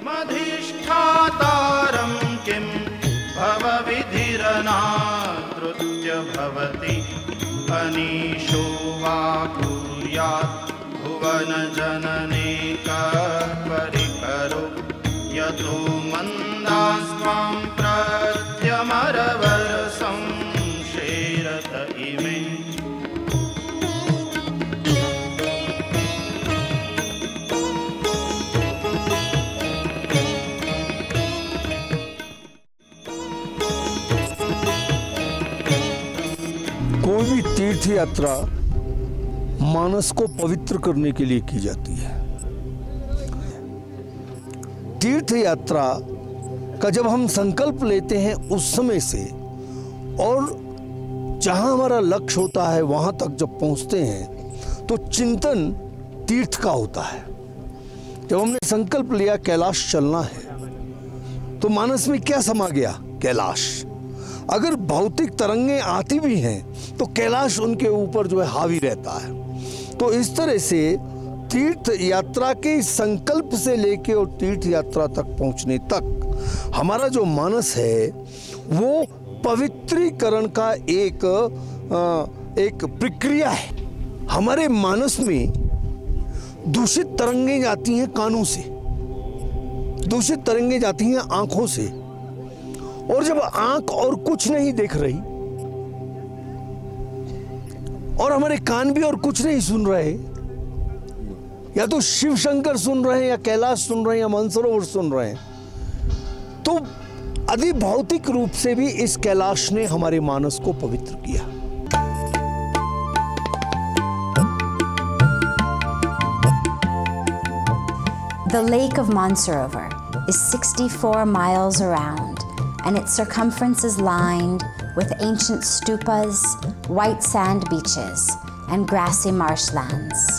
Madhishthataram kim bhavavidhiranadrutya bhavati anisho va kuryat bhuvana jananeka parikaro yato mandasvam pratyamaravarasam भी तीर्थ यात्रा मानस को पवित्र करने के लिए की जाती है। तीर्थ यात्रा का जब हम संकल्प लेते हैं उस समय से और जहां हमारा लक्ष्य होता है वहां तक जब पहुंचते हैं तो चिंतन तीर्थ का होता है। जब हमने संकल्प लिया कैलाश चलना है तो मानस में क्या समा गया? कैलाश। अगर भौतिक तरंगें आती भी हैं तो कैलाश उनके ऊपर जो है हावी रहता है। तो इस तरह से तीर्थ यात्रा के संकल्प से लेके और तीर्थ यात्रा तक पहुंचने तक हमारा जो मानस है वो पवित्रीकरण का एक प्रक्रिया है। हमारे मानस में दूषित तरंगें जाती हैं कानों से, दूषित तरंगें जाती हैं आंखों से, और जब आंख और कुछ नहीं देख रही और हमारे कान भी और कुछ नहीं सुन रहे, या तो शिव शंकर सुन रहे हैं या कैलाश सुन रहे हैं या मानसरोवर सुन रहे हैं, तो अधि भौतिक रूप से भी इस कैलाश ने हमारे मानस को पवित्र किया। The Lake of Mansarovar is 64 miles around, and its circumference is lined with ancient stupas, white sand beaches, and grassy marshlands.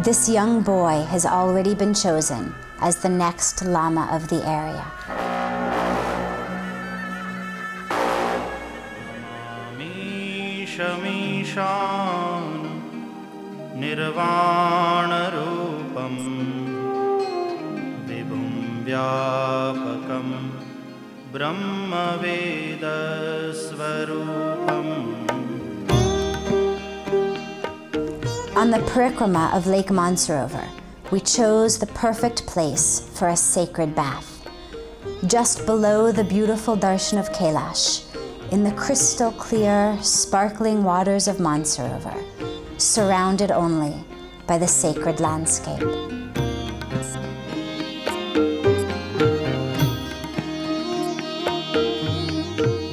This young boy has already been chosen as the next Lama of the area. Nirvana Rupam Vibhum Vyapakam Brahma Veda Svarupam. On the parikrama of Lake Mansarovar, we chose the perfect place for a sacred bath. Just below the beautiful darshan of Kailash, in the crystal clear, sparkling waters of Mansarovar, surrounded only by the sacred landscape.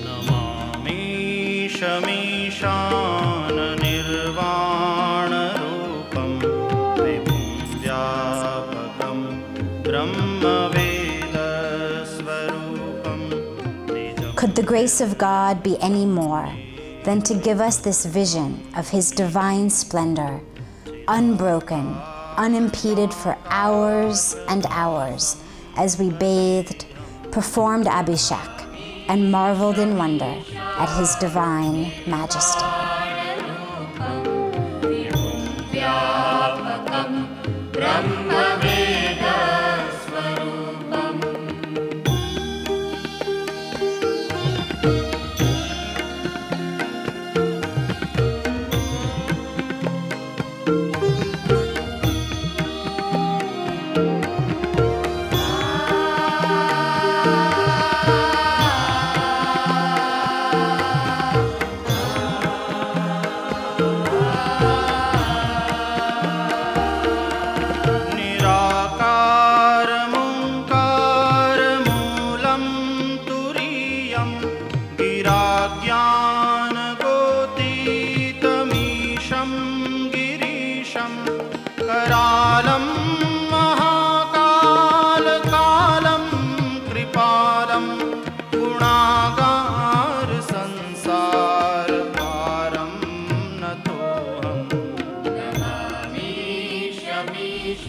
Namami Shamishan Nirvana Rupam Vibhum Vyapakam Brahma Veda Svarupam. Could the grace of God be any more than to give us this vision of His divine splendor, unbroken, unimpeded for hours and hours, as we bathed, performed Abhishek, and marveled in wonder at His divine majesty.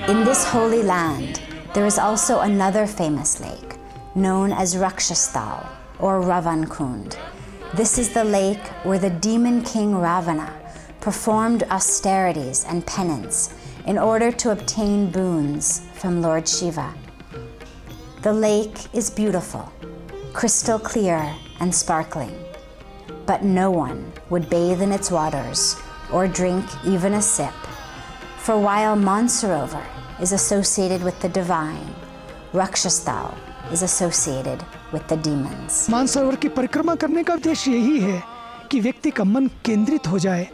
In this holy land, there is also another famous lake, known as Rakshasthal, or Ravankund. This is the lake where the demon king Ravana performed austerities and penance in order to obtain boons from Lord Shiva. The lake is beautiful, crystal clear and sparkling, but no one would bathe in its waters or drink even a sip, for while Mansarovar is associated with the divine, Rakshastal is associated with the demons. Mansarovar की परिक्रमा करने का उद्देश्य यही है कि व्यक्ति का मन केंद्रित हो जाए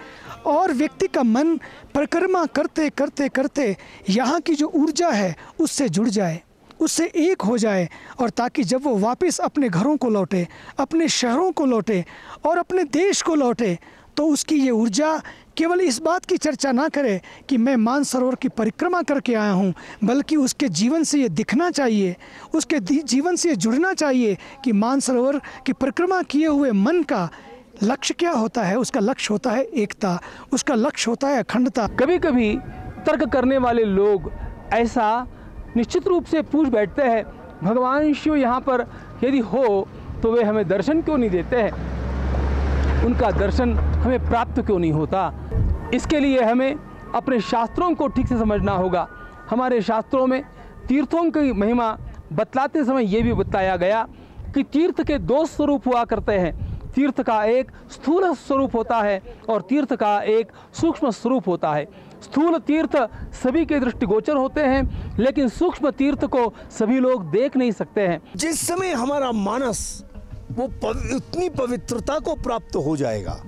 और व्यक्ति का मन परिक्रमा करते करते करते यहाँ की जो ऊर्जा है उससे जुड़ जाए, उससे एक हो जाए, और ताकि जब वो वापस अपने घरों को लौटे, अपने शहरों को लौटे और अपने देश को लौटे, तो उसकी ये ऊर्जा केवल इस बात की चर्चा ना करे कि मैं मानसरोवर की परिक्रमा करके आया हूँ, बल्कि उसके जीवन से ये दिखना चाहिए, उसके जीवन से ये जुड़ना चाहिए कि मानसरोवर की परिक्रमा किए हुए मन का लक्ष्य क्या होता है। उसका लक्ष्य होता है एकता, उसका लक्ष्य होता है अखंडता। कभी कभी तर्क करने वाले लोग ऐसा निश्चित रूप से पूछ बैठते हैं, भगवान शिव यहाँ पर यदि हो तो वे हमें दर्शन क्यों नहीं देते हैं, उनका दर्शन हमें प्राप्त क्यों नहीं होता। इसके लिए हमें अपने शास्त्रों को ठीक से समझना होगा। हमारे शास्त्रों में तीर्थों की महिमा बतलाते समय ये भी बताया गया कि तीर्थ के दो स्वरूप हुआ करते हैं। तीर्थ का एक स्थूल स्वरूप होता है और तीर्थ का एक सूक्ष्म स्वरूप होता है। स्थूल तीर्थ सभी के दृष्टिगोचर होते हैं, लेकिन सूक्ष्म तीर्थ को सभी लोग देख नहीं सकते हैं। जिस समय हमारा मानस वो उतनी पवित्रता को प्राप्त हो जाएगा,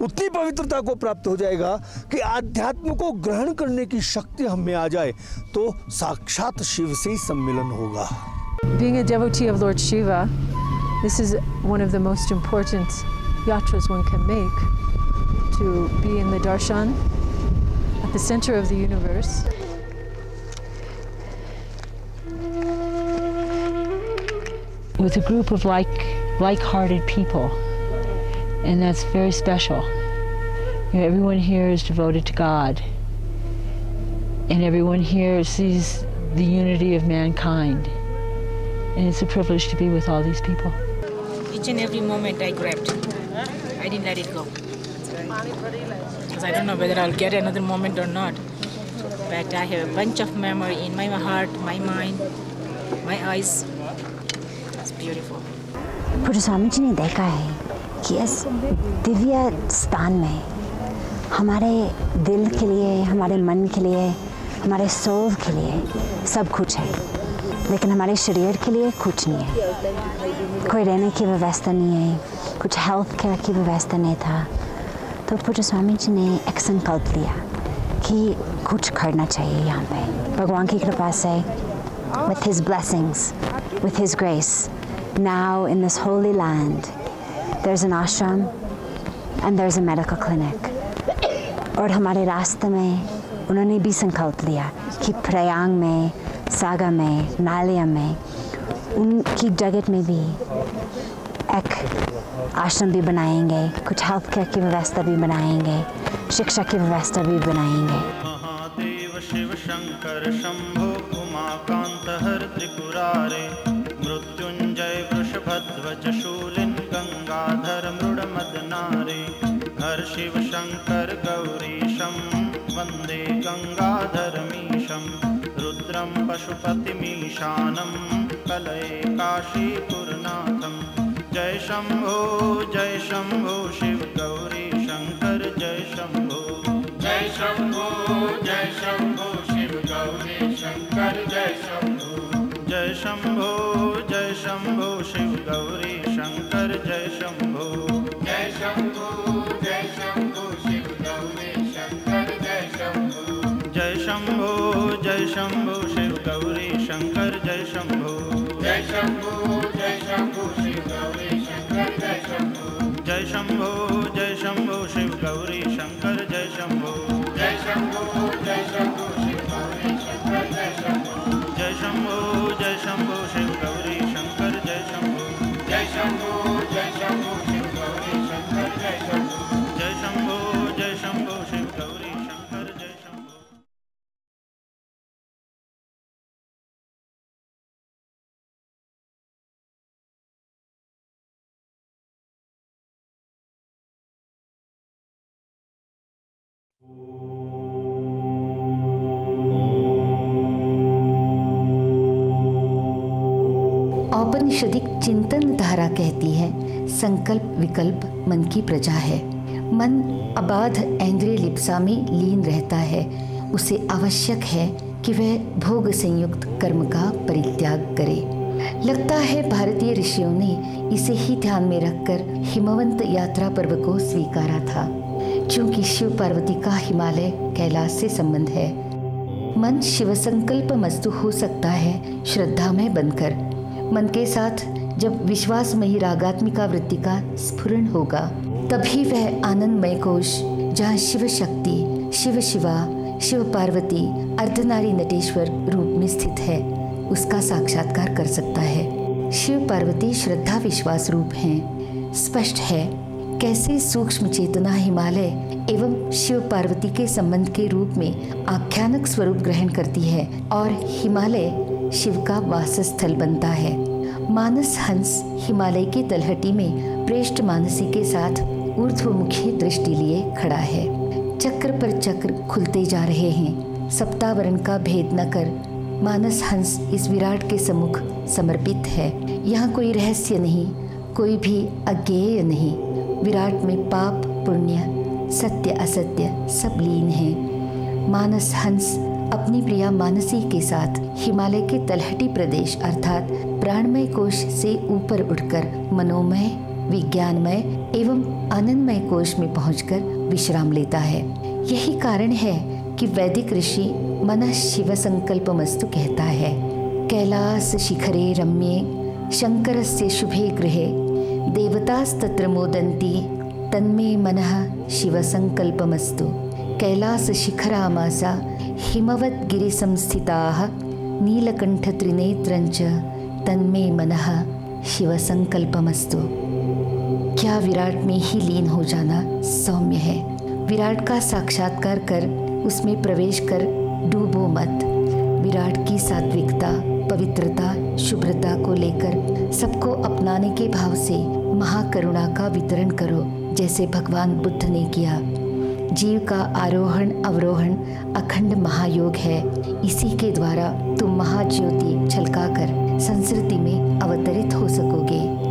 उतनी पवित्रता को प्राप्त हो जाएगा कि आध्यात्म को ग्रहण करने की शक्ति हम में आ जाए, तो साक्षात शिव से ही सम्मिलन होगा। Being a devotee of Lord Shiva, this is one of the most important yatras one can make, to be in the darshan at the center of the universe. With a group of like-hearted people, and that's very special. You know, everyone here is devoted to God, and everyone here sees the unity of mankind, and it's a privilege to be with all these people. Each and every moment I grabbed. I didn't let it go. Because I don't know whether I'll get another moment or not. But I have a bunch of memory in my heart, my mind, my eyes. It's beautiful. पूज्य स्वामी जी ने देखा है कि इस दिव्य स्थान में हमारे दिल के लिए, हमारे मन के लिए, हमारे सोल के लिए सब कुछ है, लेकिन हमारे शरीर के लिए कुछ नहीं है। कोई रहने की व्यवस्था नहीं है, कुछ हेल्थ केयर की व्यवस्था नहीं था। तो पूज्य स्वामी जी ने एक संकल्प लिया कि कुछ करना चाहिए यहाँ पे। भगवान की कृपा से, with his blessings, with his grace, now in this holy land, there's an ashram and there's a medical clinic. और हमारे रास्ते में उन्होंने भी संकल्प लिया कि प्रयाग में, सागर में, नालिया में, उनकी जगत में भी एक आश्रम भी बनाएंगे, कुछ हेल्थ केयर की व्यवस्था भी बनाएंगे, शिक्षा की व्यवस्था भी बनाएंगे। महादेव शिव शंकर शंभो उमाकांत हर त्रिपुरारे मृत्युंजय वृषभध्वज शूलिन गंगाधर मृडमदनारे हर शिव शंकर गौरीशं वंदे गंगाधरमीशं रुद्रं पशुपतिमीशानं कलये काशीपुरनाथं। जय शंभो शिव गौरी शंकर जय शंभो। जय शंभो शिव गौरी शंकर जय शंभो। जय शंभो शिव गौरी शंकर जय शंभो। जय शंभो शिव गौरी शंकर जय शंभो। जय शंभो शिव गौरी शंकर जय शंभो। जय शंभो शिव गौरी शंकर जय शंभो। जय शंभो शिव गौरी शंकर जय शंभो। जय शंभो शिव गौरी शंकर जय शंभो। जय शंभो शिव गौरी शंकर जय शंभो। जय शंभो शिव गौरी शंकर जय शंभो। जय शंभो शिव गौरी औपनिषदिक चिंतन धारा कहती है संकल्प विकल्प मन की प्रजा है। मन अबाध ऐन्द्रिय लिप्सा में लीन रहता है। उसे आवश्यक है कि वह भोग संयुक्त कर्म का परित्याग करे। लगता है भारतीय ऋषियों ने इसे ही ध्यान में रखकर हिमवंत यात्रा पर्व को स्वीकारा था। चूंकि शिव पार्वती का हिमालय कैलाश से संबंध है, मन शिव संकल्प मस्तु हो सकता है श्रद्धा में बनकर। मन के साथ जब विश्वासमयी रागात्मिका वृत्ति का स्फुरण होगा, तभी वह आनंदमय कोश जहाँ शिव शक्ति, शिव शिवा, शिव पार्वती अर्धनारी नटेश्वर रूप में स्थित है, उसका साक्षात्कार कर सकता है। शिव पार्वती श्रद्धा विश्वास रूप हैं। स्पष्ट है कैसे सूक्ष्म चेतना हिमालय एवं शिव पार्वती के संबंध के रूप में आख्यानक स्वरूप ग्रहण करती है और हिमालय शिव का वासस्थल बनता है। मानस हंस हिमालय की तलहटी में प्रेष्ठ मानसी के साथ ऊर्ध्वमुखी दृष्टि लिए खड़ा है। चक्र पर चक्र खुलते जा रहे हैं। सप्तावरण का भेद न कर मानस हंस इस विराट के सम्मुख समर्पित है। यहाँ कोई रहस्य नहीं, कोई भी अज्ञेय नहीं। विराट में पाप पुण्य, सत्य असत्य सब लीन है। मानस हंस अपनी प्रिया मानसी के साथ हिमालय के तलहटी प्रदेश अर्थात प्राणमय कोश से ऊपर उठकर मनोमय, विज्ञानमय एवं आनंदमय कोश में पहुंचकर विश्राम लेता है। यही कारण है कि वैदिक ऋषि मनः शिव संकल्पमस्तु कहता है। कैलास शिखरे रम्ये शंकरस्य शुभे गृहे देवतास्तत्र मोदन्ति तन्मे मनः शिव संकल्पमस्तु। कैलास शिखरामासा हिमवत् गिरिसंस्थिताः नीलकंठ त्रिनेत्रंच तन्मे मनः शिव संकल्पमस्तु। क्या विराट में ही लीन हो जाना सौम्य है। विराट का साक्षात्कार कर उसमें प्रवेश कर डूबो मत। विराट की सात्विकता, पवित्रता, शुभ्रता को लेकर सबको अपनाने के भाव से महाकरुणा का वितरण करो, जैसे भगवान बुद्ध ने किया। जीव का आरोहण अवरोहण अखंड महायोग है। इसी के द्वारा तुम महाज्योति छलकाकर संस्कृति में अवतरित हो सकोगे।